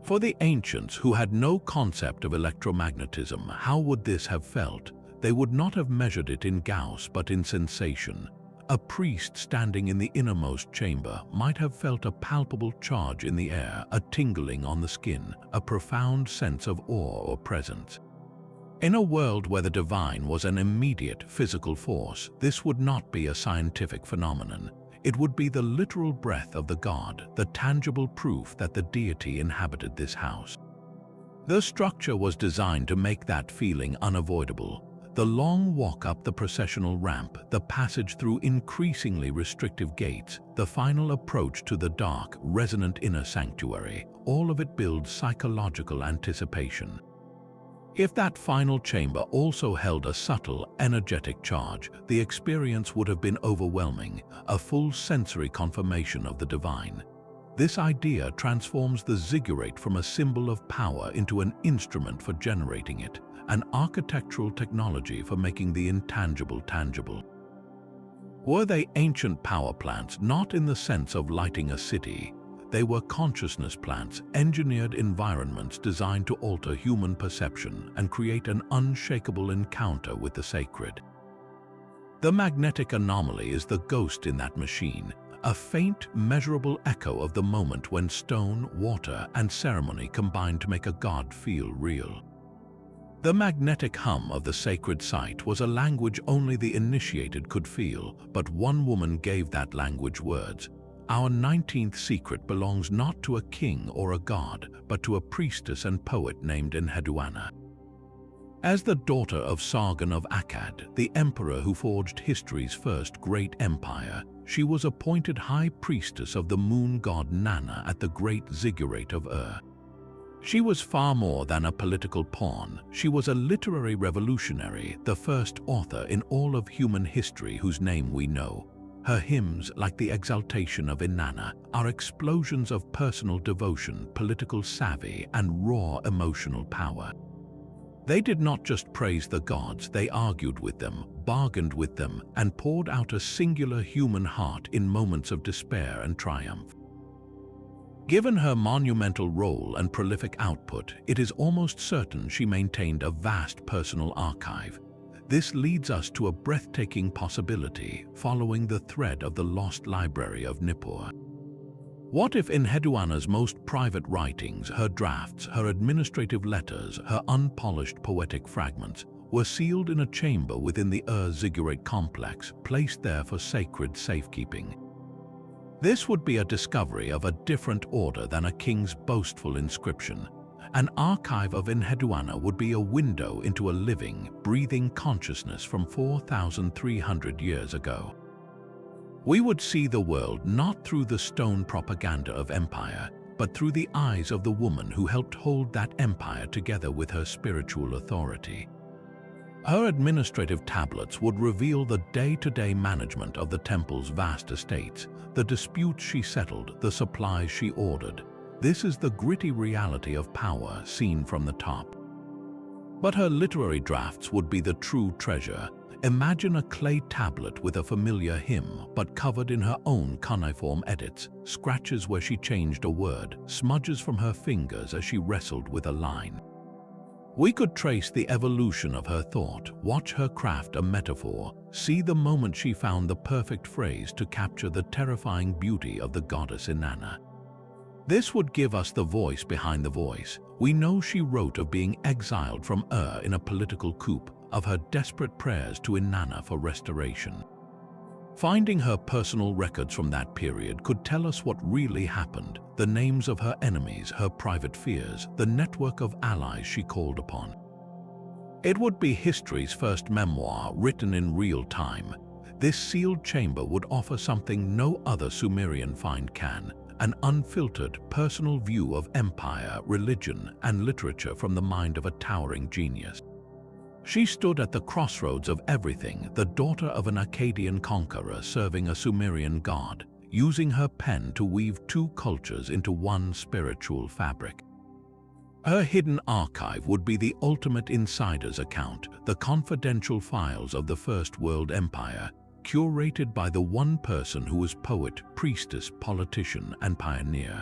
For the ancients who had no concept of electromagnetism, how would this have felt? They would not have measured it in Gauss but in sensation. A priest standing in the innermost chamber might have felt a palpable charge in the air, a tingling on the skin, a profound sense of awe or presence. In a world where the divine was an immediate physical force, this would not be a scientific phenomenon. It would be the literal breath of the god, the tangible proof that the deity inhabited this house. The structure was designed to make that feeling unavoidable. The long walk up the processional ramp, the passage through increasingly restrictive gates, the final approach to the dark, resonant inner sanctuary, all of it builds psychological anticipation. If that final chamber also held a subtle, energetic charge, the experience would have been overwhelming, a full sensory confirmation of the divine. This idea transforms the ziggurat from a symbol of power into an instrument for generating it, an architectural technology for making the intangible tangible. Were they ancient power plants not in the sense of lighting a city? They were consciousness plants, engineered environments designed to alter human perception and create an unshakable encounter with the sacred. The magnetic anomaly is the ghost in that machine, a faint, measurable echo of the moment when stone, water, and ceremony combined to make a god feel real. The magnetic hum of the sacred site was a language only the initiated could feel, but one woman gave that language words. Our 19th secret belongs not to a king or a god, but to a priestess and poet named Enheduanna. As the daughter of Sargon of Akkad, the emperor who forged history's first great empire, she was appointed high priestess of the moon god Nanna at the great ziggurat of Ur. She was far more than a political pawn. She was a literary revolutionary, the first author in all of human history whose name we know. Her hymns, like the exaltation of Inanna, are explosions of personal devotion, political savvy, and raw emotional power. They did not just praise the gods, they argued with them, bargained with them, and poured out a singular human heart in moments of despair and triumph. Given her monumental role and prolific output, it is almost certain she maintained a vast personal archive. This leads us to a breathtaking possibility, following the thread of the lost library of Nippur. What if Enheduanna's most private writings, her drafts, her administrative letters, her unpolished poetic fragments, were sealed in a chamber within the Ur ziggurat complex, placed there for sacred safekeeping? This would be a discovery of a different order than a king's boastful inscription. An archive of Enheduanna would be a window into a living, breathing consciousness from 4,300 years ago. We would see the world not through the stone propaganda of empire, but through the eyes of the woman who helped hold that empire together with her spiritual authority. Her administrative tablets would reveal the day-to-day management of the temple's vast estates, the disputes she settled, the supplies she ordered. This is the gritty reality of power seen from the top. But her literary drafts would be the true treasure. Imagine a clay tablet with a familiar hymn, but covered in her own cuneiform edits, scratches where she changed a word, smudges from her fingers as she wrestled with a line. We could trace the evolution of her thought, watch her craft a metaphor, see the moment she found the perfect phrase to capture the terrifying beauty of the goddess Inanna. This would give us the voice behind the voice. We know she wrote of being exiled from Ur in a political coup, of her desperate prayers to Inanna for restoration. Finding her personal records from that period could tell us what really happened, the names of her enemies, her private fears, the network of allies she called upon. It would be history's first memoir written in real time. This sealed chamber would offer something no other Sumerian find can: an unfiltered, personal view of empire, religion, and literature from the mind of a towering genius. She stood at the crossroads of everything, the daughter of an Akkadian conqueror serving a Sumerian god, using her pen to weave two cultures into one spiritual fabric. Her hidden archive would be the ultimate insider's account, the confidential files of the First World Empire, curated by the one person who was poet, priestess, politician, and pioneer.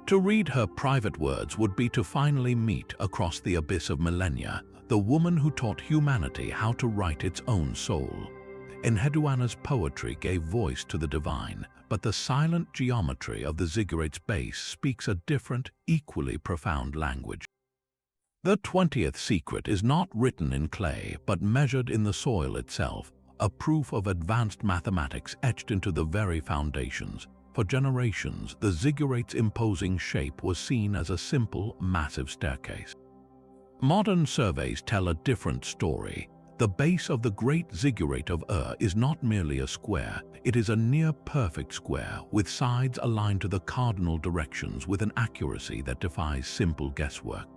To read her private words would be to finally meet, across the abyss of millennia, the woman who taught humanity how to write its own soul. Enheduanna's poetry gave voice to the divine, but the silent geometry of the Ziggurate's base speaks a different, equally profound language. The 20th secret is not written in clay, but measured in the soil itself, a proof of advanced mathematics etched into the very foundations. For generations, the Ziggurate's imposing shape was seen as a simple, massive staircase. Modern surveys tell a different story. The base of the Great Ziggurate of Ur is not merely a square, it is a near-perfect square with sides aligned to the cardinal directions with an accuracy that defies simple guesswork.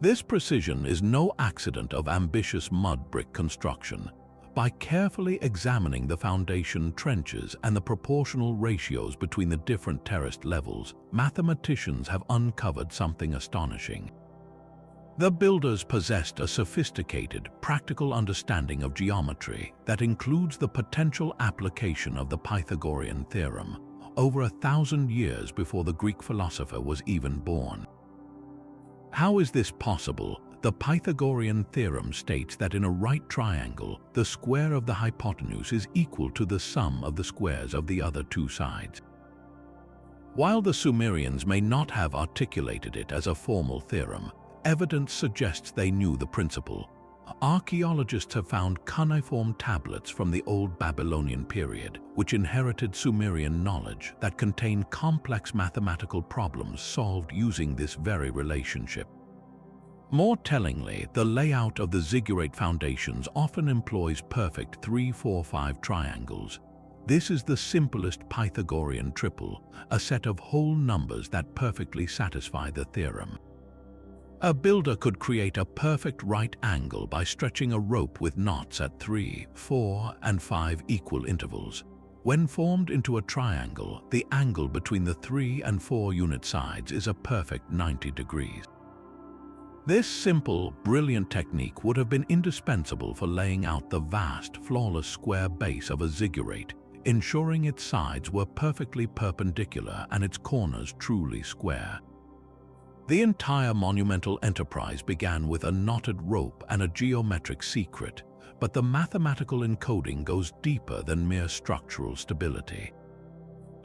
This precision is no accident of ambitious mud brick construction. By carefully examining the foundation trenches and the proportional ratios between the different terraced levels, mathematicians have uncovered something astonishing. The builders possessed a sophisticated, practical understanding of geometry that includes the potential application of the Pythagorean theorem, over 1,000 years before the Greek philosopher was even born. How is this possible? The Pythagorean theorem states that in a right triangle, the square of the hypotenuse is equal to the sum of the squares of the other two sides. While the Sumerians may not have articulated it as a formal theorem, evidence suggests they knew the principle. Archaeologists have found cuneiform tablets from the Old Babylonian period, which inherited Sumerian knowledge that contain complex mathematical problems solved using this very relationship. More tellingly, the layout of the Ziggurate foundations often employs perfect 3-4-5 triangles. This is the simplest Pythagorean triple, a set of whole numbers that perfectly satisfy the theorem. A builder could create a perfect right angle by stretching a rope with knots at 3, 4, and 5 equal intervals. When formed into a triangle, the angle between the 3 and 4 unit sides is a perfect 90 degrees. This simple, brilliant technique would have been indispensable for laying out the vast, flawless square base of a ziggurate, ensuring its sides were perfectly perpendicular and its corners truly square. The entire monumental enterprise began with a knotted rope and a geometric secret, but the mathematical encoding goes deeper than mere structural stability.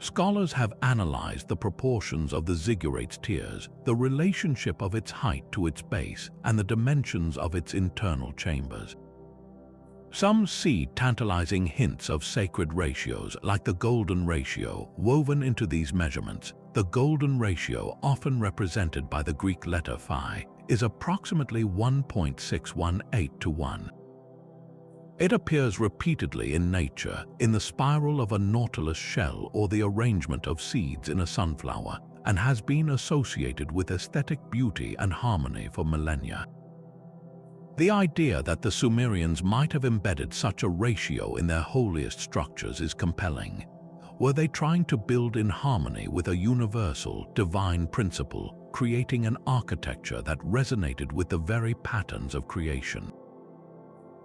Scholars have analyzed the proportions of the ziggurate's tiers, the relationship of its height to its base, and the dimensions of its internal chambers. Some see tantalizing hints of sacred ratios, like the golden ratio, woven into these measurements. The golden ratio, often represented by the Greek letter phi, is approximately 1.618 to 1. It appears repeatedly in nature, in the spiral of a nautilus shell or the arrangement of seeds in a sunflower, and has been associated with aesthetic beauty and harmony for millennia. The idea that the Sumerians might have embedded such a ratio in their holiest structures is compelling. Were they trying to build in harmony with a universal, divine principle, creating an architecture that resonated with the very patterns of creation?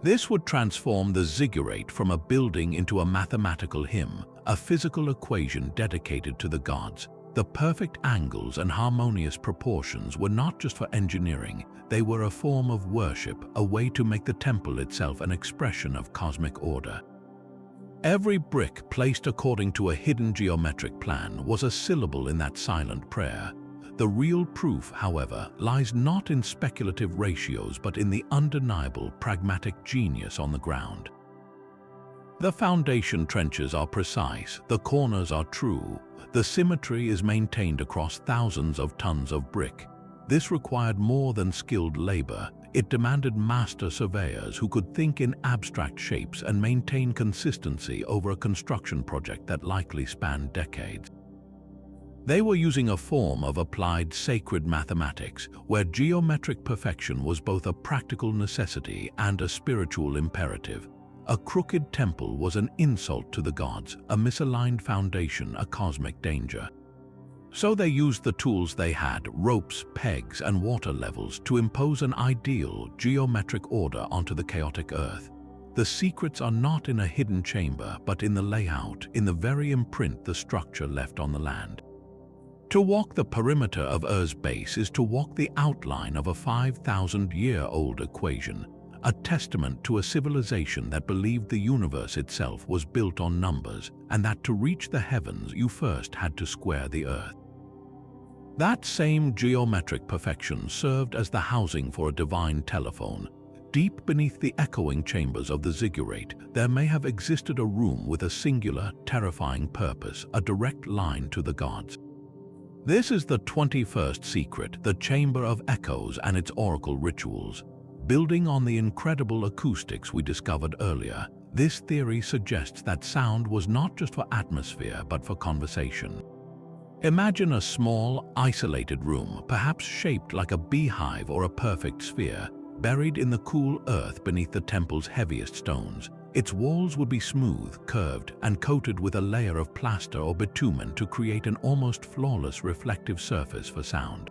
This would transform the ziggurate from a building into a mathematical hymn, a physical equation dedicated to the gods. The perfect angles and harmonious proportions were not just for engineering, they were a form of worship, a way to make the temple itself an expression of cosmic order. Every brick placed according to a hidden geometric plan was a syllable in that silent prayer. The real proof, however, lies not in speculative ratios but in the undeniable pragmatic genius on the ground. The foundation trenches are precise, the corners are true, the symmetry is maintained across thousands of tons of brick. This required more than skilled labor. It demanded master surveyors who could think in abstract shapes and maintain consistency over a construction project that likely spanned decades. They were using a form of applied sacred mathematics, where geometric perfection was both a practical necessity and a spiritual imperative. A crooked temple was an insult to the gods, a misaligned foundation a cosmic danger. So they used the tools they had, ropes, pegs, and water levels, to impose an ideal, geometric order onto the chaotic earth. The secrets are not in a hidden chamber, but in the layout, in the very imprint the structure left on the land. To walk the perimeter of Ur's base is to walk the outline of a 5,000-year-old equation, a testament to a civilization that believed the universe itself was built on numbers, and that to reach the heavens you first had to square the earth. That same geometric perfection served as the housing for a divine telephone. Deep beneath the echoing chambers of the ziggurat, there may have existed a room with a singular, terrifying purpose, a direct line to the gods. This is the 21st secret, the Chamber of Echoes and its oracle rituals. Building on the incredible acoustics we discovered earlier, this theory suggests that sound was not just for atmosphere but for conversation. Imagine a small, isolated room, perhaps shaped like a beehive or a perfect sphere, buried in the cool earth beneath the temple's heaviest stones. Its walls would be smooth, curved, and coated with a layer of plaster or bitumen to create an almost flawless reflective surface for sound.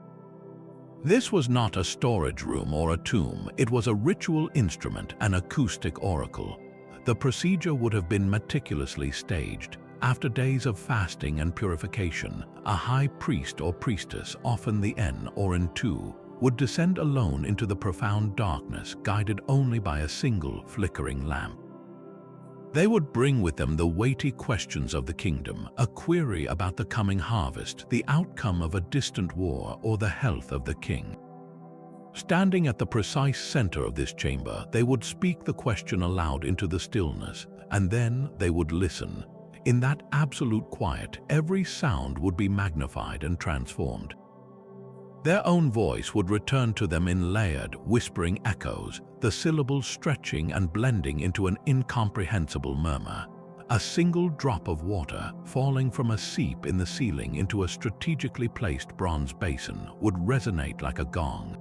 This was not a storage room or a tomb, it was a ritual instrument, an acoustic oracle. The procedure would have been meticulously staged. After days of fasting and purification, a high priest or priestess, often the En or En2, would descend alone into the profound darkness, guided only by a single flickering lamp. They would bring with them the weighty questions of the kingdom, a query about the coming harvest, the outcome of a distant war, or the health of the king. Standing at the precise center of this chamber, they would speak the question aloud into the stillness, and then they would listen. In that absolute quiet, every sound would be magnified and transformed. Their own voice would return to them in layered, whispering echoes, the syllables stretching and blending into an incomprehensible murmur. A single drop of water, falling from a seep in the ceiling into a strategically placed bronze basin, would resonate like a gong.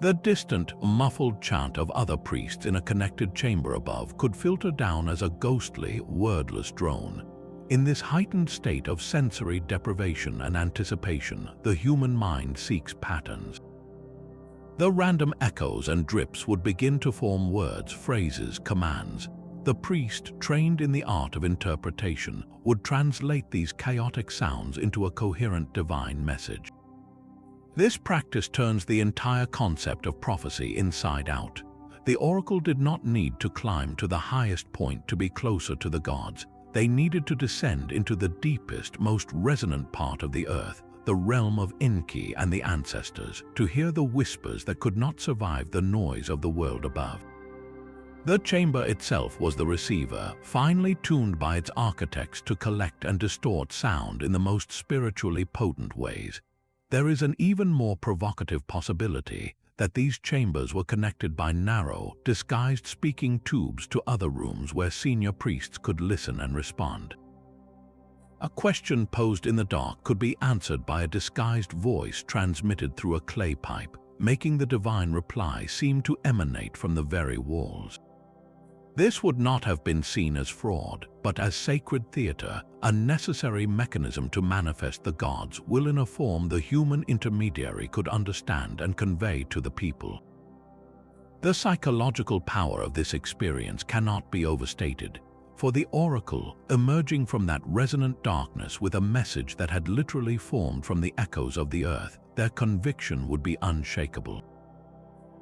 The distant, muffled chant of other priests in a connected chamber above could filter down as a ghostly, wordless drone. In this heightened state of sensory deprivation and anticipation, the human mind seeks patterns. The random echoes and drips would begin to form words, phrases, commands. The priest, trained in the art of interpretation, would translate these chaotic sounds into a coherent divine message. This practice turns the entire concept of prophecy inside out. The oracle did not need to climb to the highest point to be closer to the gods. They needed to descend into the deepest, most resonant part of the earth, the realm of Enki and the ancestors, to hear the whispers that could not survive the noise of the world above. The chamber itself was the receiver, finely tuned by its architects to collect and distort sound in the most spiritually potent ways. There is an even more provocative possibility that these chambers were connected by narrow, disguised speaking tubes to other rooms where senior priests could listen and respond. A question posed in the dark could be answered by a disguised voice transmitted through a clay pipe, making the divine reply seem to emanate from the very walls. This would not have been seen as fraud, but as sacred theater, a necessary mechanism to manifest the gods' will in a form the human intermediary could understand and convey to the people. The psychological power of this experience cannot be overstated, for the oracle, emerging from that resonant darkness with a message that had literally formed from the echoes of the earth, their conviction would be unshakable.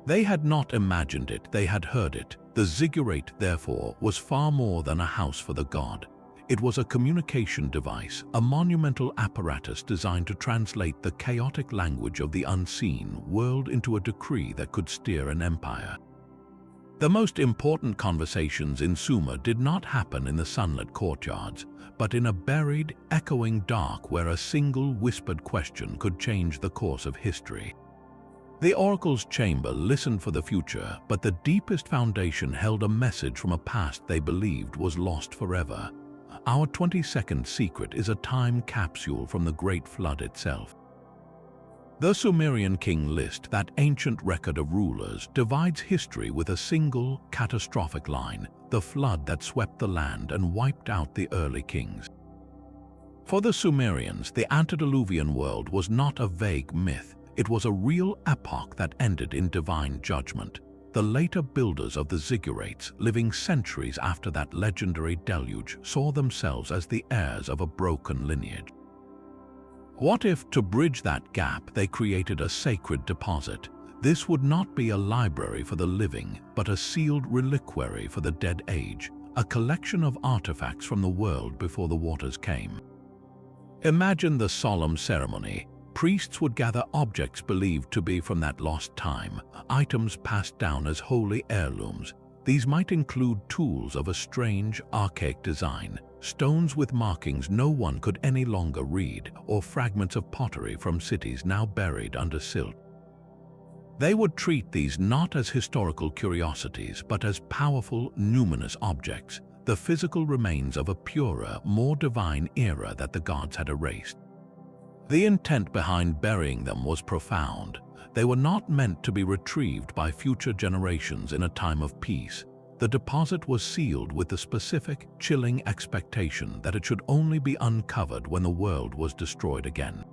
They had not imagined it, they had heard it. The ziggurat, therefore, was far more than a house for the god. It was a communication device, a monumental apparatus designed to translate the chaotic language of the unseen world into a decree that could steer an empire. The most important conversations in Sumer did not happen in the sunlit courtyards, but in a buried, echoing dark where a single whispered question could change the course of history. The oracle's chamber listened for the future, but the deepest foundation held a message from a past they believed was lost forever. Our 22nd secret is a time capsule from the Great Flood itself. The Sumerian king list, that ancient record of rulers, divides history with a single, catastrophic line, the flood that swept the land and wiped out the early kings. For the Sumerians, the antediluvian world was not a vague myth. It was a real epoch that ended in divine judgment. The later builders of the ziggurats, living centuries after that legendary deluge, saw themselves as the heirs of a broken lineage. What if, to bridge that gap, they created a sacred deposit? This would not be a library for the living, but a sealed reliquary for the dead age, a collection of artifacts from the world before the waters came. Imagine the solemn ceremony. Priests would gather objects believed to be from that lost time, items passed down as holy heirlooms. These might include tools of a strange, archaic design, stones with markings no one could any longer read, or fragments of pottery from cities now buried under silt. They would treat these not as historical curiosities, but as powerful, numinous objects, the physical remains of a purer, more divine era that the gods had erased. The intent behind burying them was profound. They were not meant to be retrieved by future generations in a time of peace. The deposit was sealed with the specific, chilling expectation that it should only be uncovered when the world was destroyed again.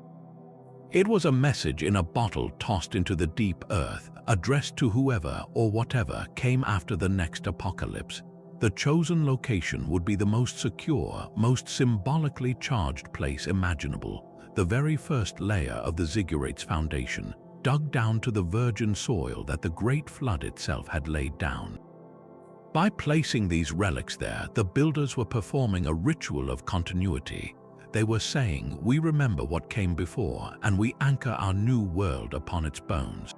It was a message in a bottle tossed into the deep earth, addressed to whoever or whatever came after the next apocalypse. The chosen location would be the most secure, most symbolically charged place imaginable, the very first layer of the Ziggurats' foundation, dug down to the virgin soil that the Great Flood itself had laid down. By placing these relics there, the builders were performing a ritual of continuity. They were saying, "We remember what came before, and we anchor our new world upon its bones."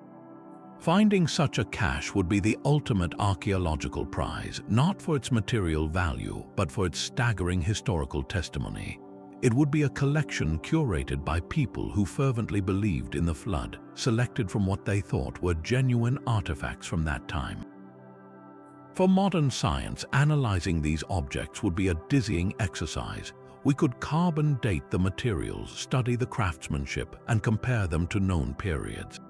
Finding such a cache would be the ultimate archaeological prize, not for its material value, but for its staggering historical testimony. It would be a collection curated by people who fervently believed in the flood, selected from what they thought were genuine artifacts from that time. For modern science, analyzing these objects would be a dizzying exercise. We could carbon date the materials, study the craftsmanship, and compare them to known periods.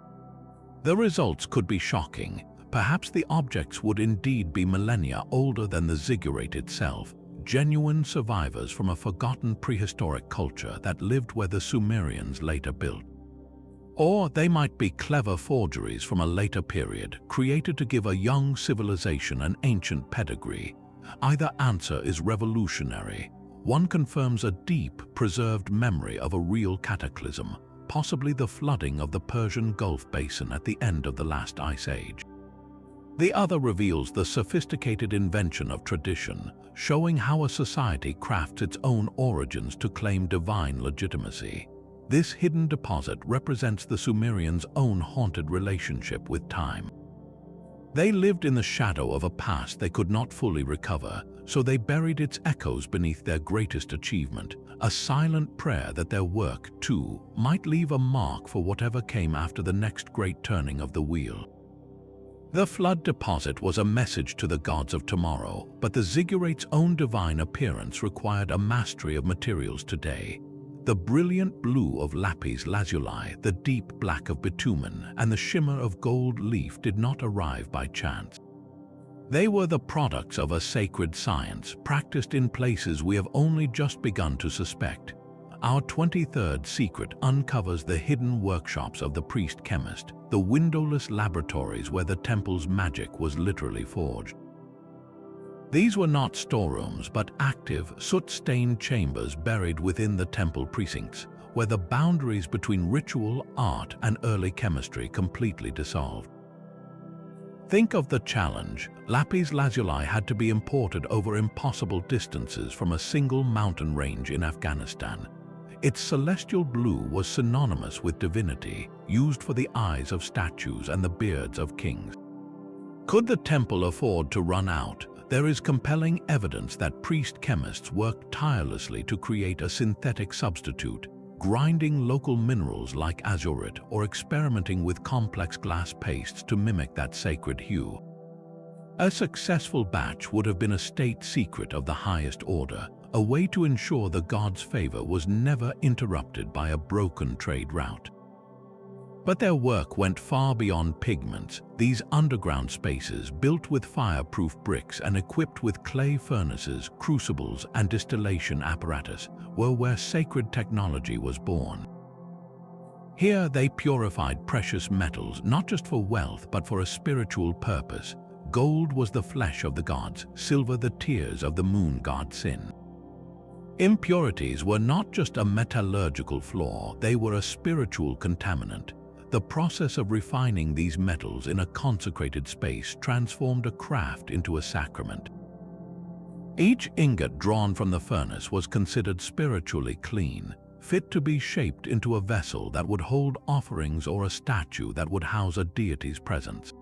The results could be shocking. Perhaps the objects would indeed be millennia older than the ziggurat itself, genuine survivors from a forgotten prehistoric culture that lived where the Sumerians later built. Or they might be clever forgeries from a later period, created to give a young civilization an ancient pedigree. Either answer is revolutionary. One confirms a deep, preserved memory of a real cataclysm, possibly the flooding of the Persian Gulf basin at the end of the last ice age. The other reveals the sophisticated invention of tradition, showing how a society crafts its own origins to claim divine legitimacy. This hidden deposit represents the Sumerians' own haunted relationship with time. They lived in the shadow of a past they could not fully recover, so they buried its echoes beneath their greatest achievement, a silent prayer that their work, too, might leave a mark for whatever came after the next great turning of the wheel. The flood deposit was a message to the gods of tomorrow, but the Ziggurats' own divine appearance required a mastery of materials today. The brilliant blue of lapis lazuli, the deep black of bitumen, and the shimmer of gold leaf did not arrive by chance. They were the products of a sacred science, practiced in places we have only just begun to suspect. Our 23rd secret uncovers the hidden workshops of the priest-chemist, the windowless laboratories where the temple's magic was literally forged. These were not storerooms, but active, soot-stained chambers buried within the temple precincts, where the boundaries between ritual, art, and early chemistry completely dissolved. Think of the challenge. Lapis lazuli had to be imported over impossible distances from a single mountain range in Afghanistan. Its celestial blue was synonymous with divinity, used for the eyes of statues and the beards of kings. Could the temple afford to run out? There is compelling evidence that priest-chemists worked tirelessly to create a synthetic substitute, grinding local minerals like azurite or experimenting with complex glass pastes to mimic that sacred hue. A successful batch would have been a state secret of the highest order, a way to ensure the gods' favor was never interrupted by a broken trade route. But their work went far beyond pigments. These underground spaces, built with fireproof bricks and equipped with clay furnaces, crucibles, and distillation apparatus, were where sacred technology was born. Here they purified precious metals, not just for wealth, but for a spiritual purpose. Gold was the flesh of the gods, silver the tears of the moon god Sin. Impurities were not just a metallurgical flaw, they were a spiritual contaminant. The process of refining these metals in a consecrated space transformed a craft into a sacrament. Each ingot drawn from the furnace was considered spiritually clean, fit to be shaped into a vessel that would hold offerings or a statue that would house a deity's presence.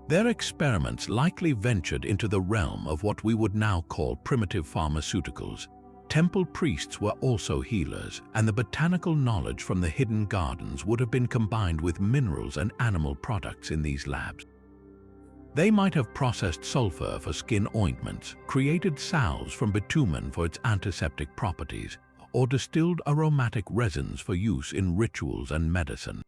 Their experiments likely ventured into the realm of what we would now call primitive pharmaceuticals. Temple priests were also healers, and the botanical knowledge from the hidden gardens would have been combined with minerals and animal products in these labs. They might have processed sulfur for skin ointments, created salves from bitumen for its antiseptic properties, or distilled aromatic resins for use in rituals and medicine.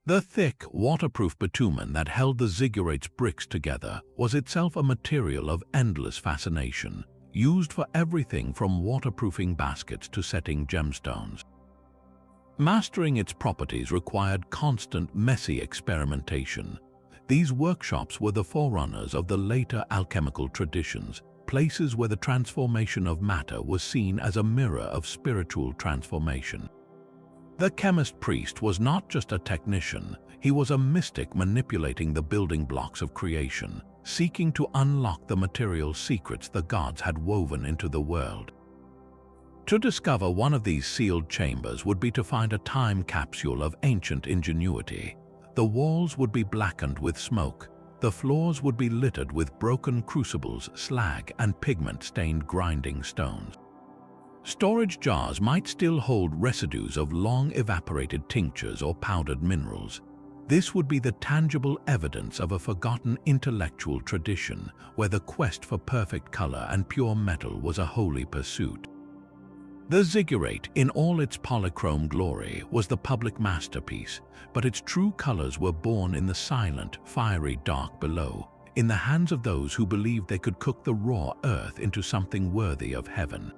The thick, waterproof bitumen that held the ziggurates' bricks together was itself a material of endless fascination, used for everything from waterproofing baskets to setting gemstones. Mastering its properties required constant, messy experimentation. These workshops were the forerunners of the later alchemical traditions, places where the transformation of matter was seen as a mirror of spiritual transformation. The chemist-priest was not just a technician, he was a mystic manipulating the building blocks of creation, seeking to unlock the material secrets the gods had woven into the world. To discover one of these sealed chambers would be to find a time capsule of ancient ingenuity. The walls would be blackened with smoke, the floors would be littered with broken crucibles, slag, and pigment-stained grinding stones. Storage jars might still hold residues of long-evaporated tinctures or powdered minerals. This would be the tangible evidence of a forgotten intellectual tradition where the quest for perfect color and pure metal was a holy pursuit. The ziggurat, in all its polychrome glory, was the public masterpiece, but its true colors were born in the silent, fiery dark below, in the hands of those who believed they could cook the raw earth into something worthy of heaven.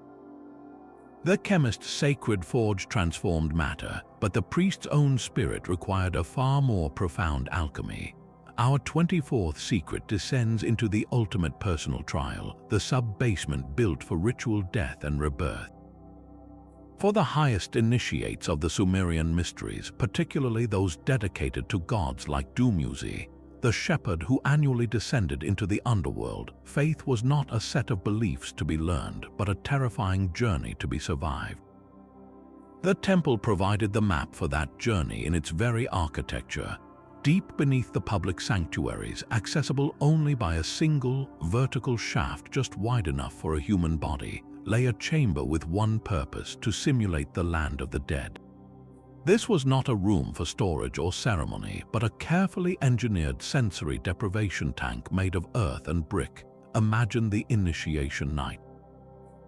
The chemist's sacred forge transformed matter, but the priest's own spirit required a far more profound alchemy. Our 24th secret descends into the ultimate personal trial, the sub-basement built for ritual death and rebirth. For the highest initiates of the Sumerian mysteries, particularly those dedicated to gods like Dumuzi, the shepherd who annually descended into the underworld, faith was not a set of beliefs to be learned, but a terrifying journey to be survived. The temple provided the map for that journey in its very architecture. Deep beneath the public sanctuaries, accessible only by a single, vertical shaft just wide enough for a human body, lay a chamber with one purpose: to simulate the land of the dead. This was not a room for storage or ceremony, but a carefully engineered sensory deprivation tank made of earth and brick. Imagine the initiation night.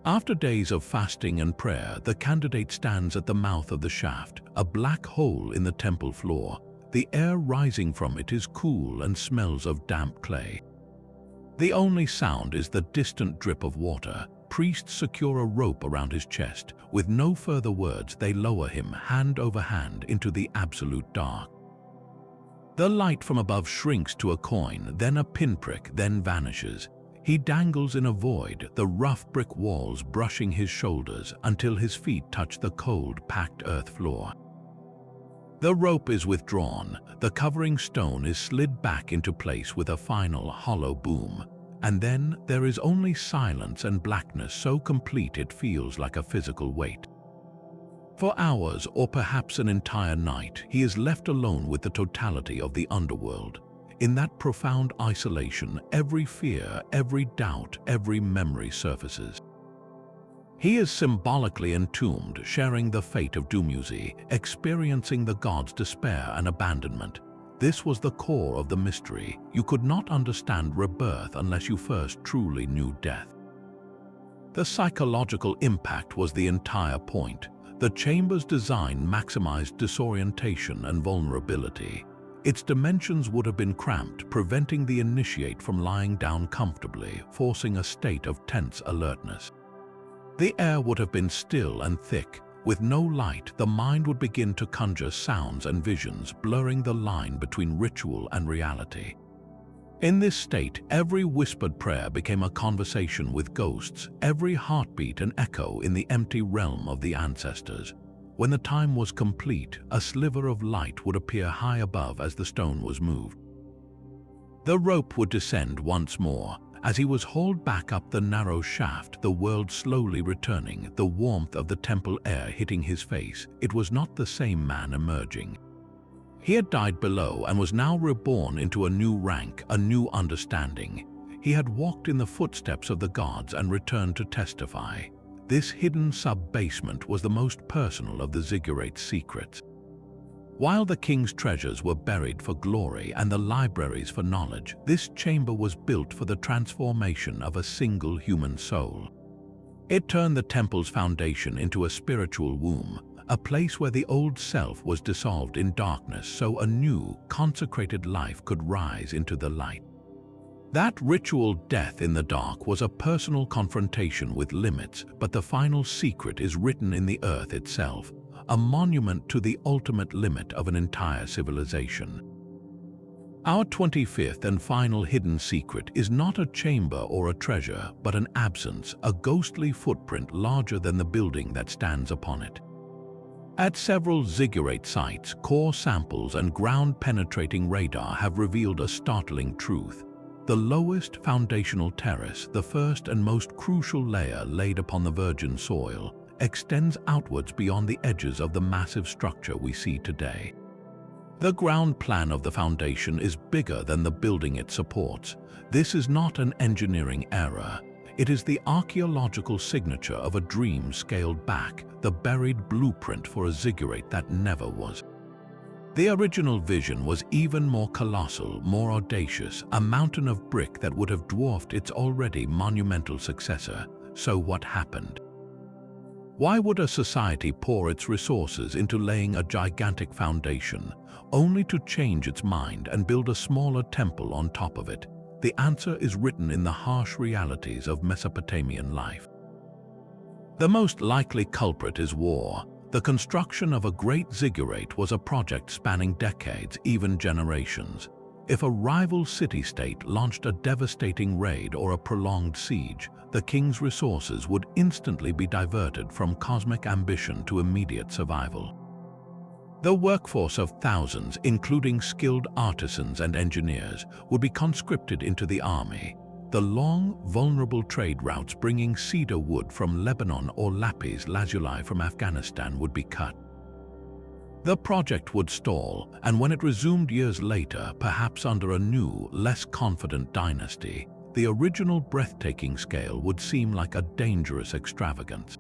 After days of fasting and prayer, the candidate stands at the mouth of the shaft, a black hole in the temple floor. The air rising from it is cool and smells of damp clay. The only sound is the distant drip of water. Priests secure a rope around his chest. With no further words, they lower him hand over hand into the absolute dark. The light from above shrinks to a coin, then a pinprick, then vanishes. He dangles in a void, the rough brick walls brushing his shoulders until his feet touch the cold, packed earth floor. The rope is withdrawn, the covering stone is slid back into place with a final hollow boom. And then there is only silence and blackness so complete it feels like a physical weight. For hours, or perhaps an entire night, he is left alone with the totality of the underworld. In that profound isolation, every fear, every doubt, every memory surfaces. He is symbolically entombed, sharing the fate of Dumuzi, experiencing the gods' despair and abandonment. This was the core of the mystery. You could not understand rebirth unless you first truly knew death. The psychological impact was the entire point. The chamber's design maximized disorientation and vulnerability. Its dimensions would have been cramped, preventing the initiate from lying down comfortably, forcing a state of tense alertness. The air would have been still and thick. With no light, the mind would begin to conjure sounds and visions, blurring the line between ritual and reality. In this state, every whispered prayer became a conversation with ghosts, every heartbeat an echo in the empty realm of the ancestors. When the time was complete, a sliver of light would appear high above as the stone was moved. The rope would descend once more. As he was hauled back up the narrow shaft, the world slowly returning, the warmth of the temple air hitting his face. It was not the same man emerging. He had died below and was now reborn into a new rank, a new understanding. He had walked in the footsteps of the gods and returned to testify. This hidden sub-basement was the most personal of the Ziggurates' secrets. While the king's treasures were buried for glory and the libraries for knowledge, this chamber was built for the transformation of a single human soul. It turned the temple's foundation into a spiritual womb, a place where the old self was dissolved in darkness so a new, consecrated life could rise into the light. That ritual death in the dark was a personal confrontation with limits, but the final secret is written in the earth itself, a monument to the ultimate limit of an entire civilization. Our 25th and final hidden secret is not a chamber or a treasure, but an absence, a ghostly footprint larger than the building that stands upon it. At several Ziggurat sites, core samples and ground-penetrating radar have revealed a startling truth. The lowest foundational terrace, the first and most crucial layer laid upon the virgin soil, extends outwards beyond the edges of the massive structure we see today. The ground plan of the foundation is bigger than the building it supports. This is not an engineering error. It is the archaeological signature of a dream scaled back, the buried blueprint for a ziggurat that never was. The original vision was even more colossal, more audacious, a mountain of brick that would have dwarfed its already monumental successor. So what happened? Why would a society pour its resources into laying a gigantic foundation, only to change its mind and build a smaller temple on top of it? The answer is written in the harsh realities of Mesopotamian life. The most likely culprit is war. The construction of a great ziggurat was a project spanning decades, even generations. If a rival city-state launched a devastating raid or a prolonged siege, the king's resources would instantly be diverted from cosmic ambition to immediate survival. The workforce of thousands, including skilled artisans and engineers, would be conscripted into the army. The long, vulnerable trade routes bringing cedar wood from Lebanon or lapis lazuli from Afghanistan would be cut. The project would stall, and when it resumed years later, perhaps under a new, less confident dynasty, the original breathtaking scale would seem like a dangerous extravagance.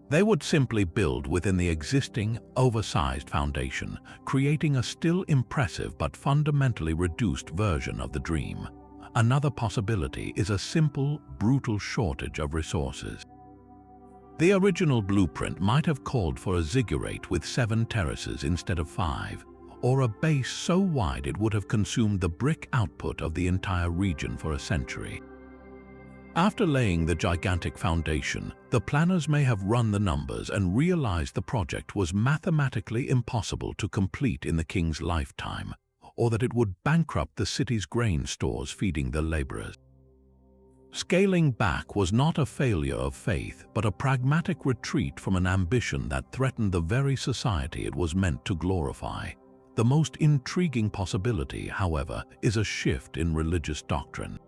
They would simply build within the existing, oversized foundation, creating a still impressive but fundamentally reduced version of the dream. Another possibility is a simple, brutal shortage of resources. The original blueprint might have called for a ziggurat with 7 terraces instead of 5, or a base so wide it would have consumed the brick output of the entire region for a century. After laying the gigantic foundation, the planners may have run the numbers and realized the project was mathematically impossible to complete in the king's lifetime, or that it would bankrupt the city's grain stores feeding the laborers. Scaling back was not a failure of faith, but a pragmatic retreat from an ambition that threatened the very society it was meant to glorify. The most intriguing possibility, however, is a shift in religious doctrine.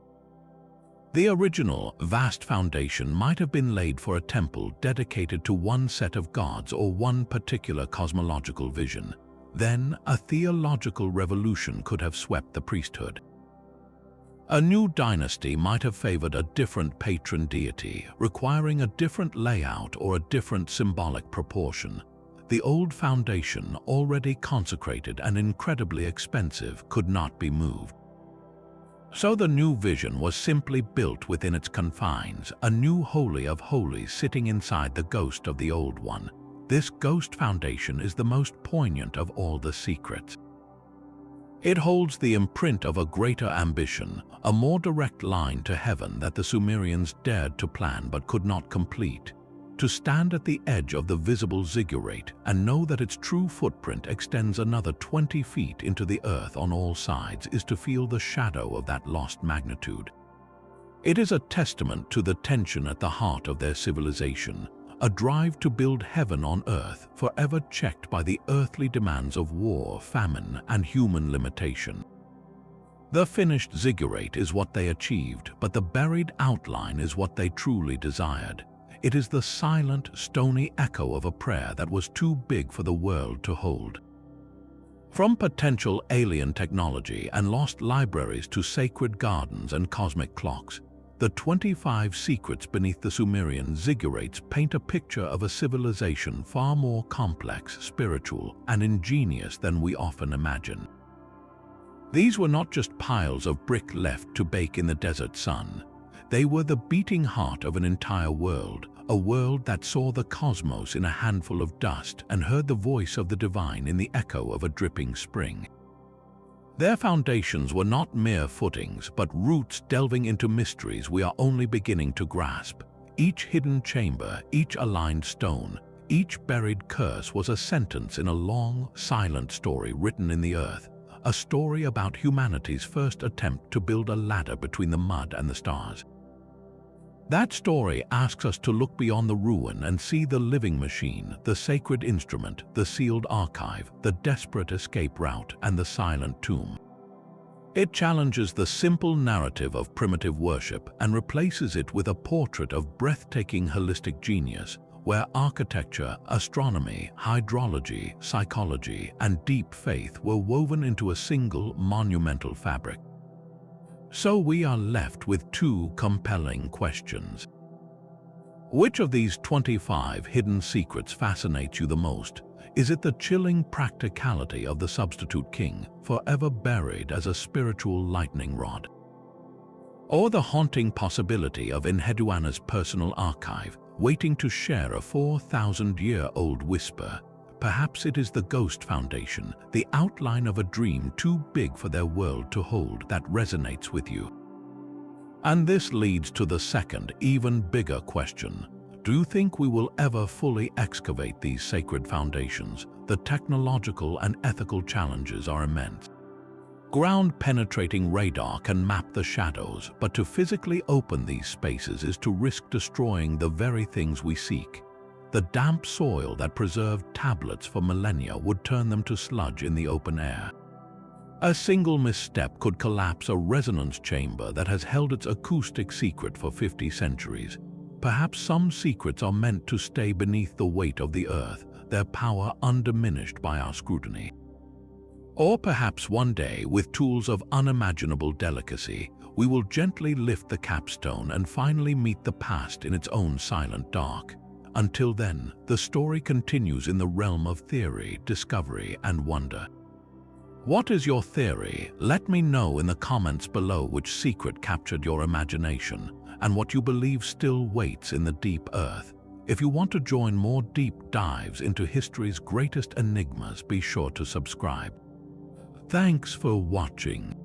The original, vast foundation might have been laid for a temple dedicated to one set of gods or one particular cosmological vision. Then, a theological revolution could have swept the priesthood. A new dynasty might have favored a different patron deity, requiring a different layout or a different symbolic proportion. The old foundation, already consecrated and incredibly expensive, could not be moved. So the new vision was simply built within its confines, a new holy of holies sitting inside the ghost of the old one. This ghost foundation is the most poignant of all the secrets. It holds the imprint of a greater ambition, a more direct line to heaven that the Sumerians dared to plan but could not complete. To stand at the edge of the visible ziggurat and know that its true footprint extends another 20 feet into the earth on all sides is to feel the shadow of that lost magnitude. It is a testament to the tension at the heart of their civilization, a drive to build heaven on earth forever checked by the earthly demands of war, famine, and human limitation. The finished ziggurat is what they achieved, but the buried outline is what they truly desired. It is the silent, stony echo of a prayer that was too big for the world to hold. From potential alien technology and lost libraries to sacred gardens and cosmic clocks, the 25 secrets beneath the Sumerian Ziggurats paint a picture of a civilization far more complex, spiritual, and ingenious than we often imagine. These were not just piles of brick left to bake in the desert sun. They were the beating heart of an entire world, a world that saw the cosmos in a handful of dust and heard the voice of the divine in the echo of a dripping spring. Their foundations were not mere footings, but roots delving into mysteries we are only beginning to grasp. Each hidden chamber, each aligned stone, each buried curse was a sentence in a long, silent story written in the earth, a story about humanity's first attempt to build a ladder between the mud and the stars. That story asks us to look beyond the ruin and see the living machine, the sacred instrument, the sealed archive, the desperate escape route, and the silent tomb. It challenges the simple narrative of primitive worship and replaces it with a portrait of breathtaking holistic genius, where architecture, astronomy, hydrology, psychology, and deep faith were woven into a single monumental fabric. So we are left with two compelling questions. Which of these 25 hidden secrets fascinates you the most? Is it the chilling practicality of the substitute king, forever buried as a spiritual lightning rod? Or the haunting possibility of Enheduanna's personal archive, waiting to share a 4,000-year-old whisper? Perhaps it is the Ghost Foundation, the outline of a dream too big for their world to hold, that resonates with you. And this leads to the second, even bigger question. Do you think we will ever fully excavate these sacred foundations? The technological and ethical challenges are immense. Ground-penetrating radar can map the shadows, but to physically open these spaces is to risk destroying the very things we seek. The damp soil that preserved tablets for millennia would turn them to sludge in the open air. A single misstep could collapse a resonance chamber that has held its acoustic secret for 50 centuries. Perhaps some secrets are meant to stay beneath the weight of the earth, their power undiminished by our scrutiny. Or perhaps one day, with tools of unimaginable delicacy, we will gently lift the capstone and finally meet the past in its own silent dark. Until then, the story continues in the realm of theory, discovery, and wonder. What is your theory? Let me know in the comments below which secret captured your imagination and what you believe still waits in the deep earth. If you want to join more deep dives into history's greatest enigmas, be sure to subscribe. Thanks for watching.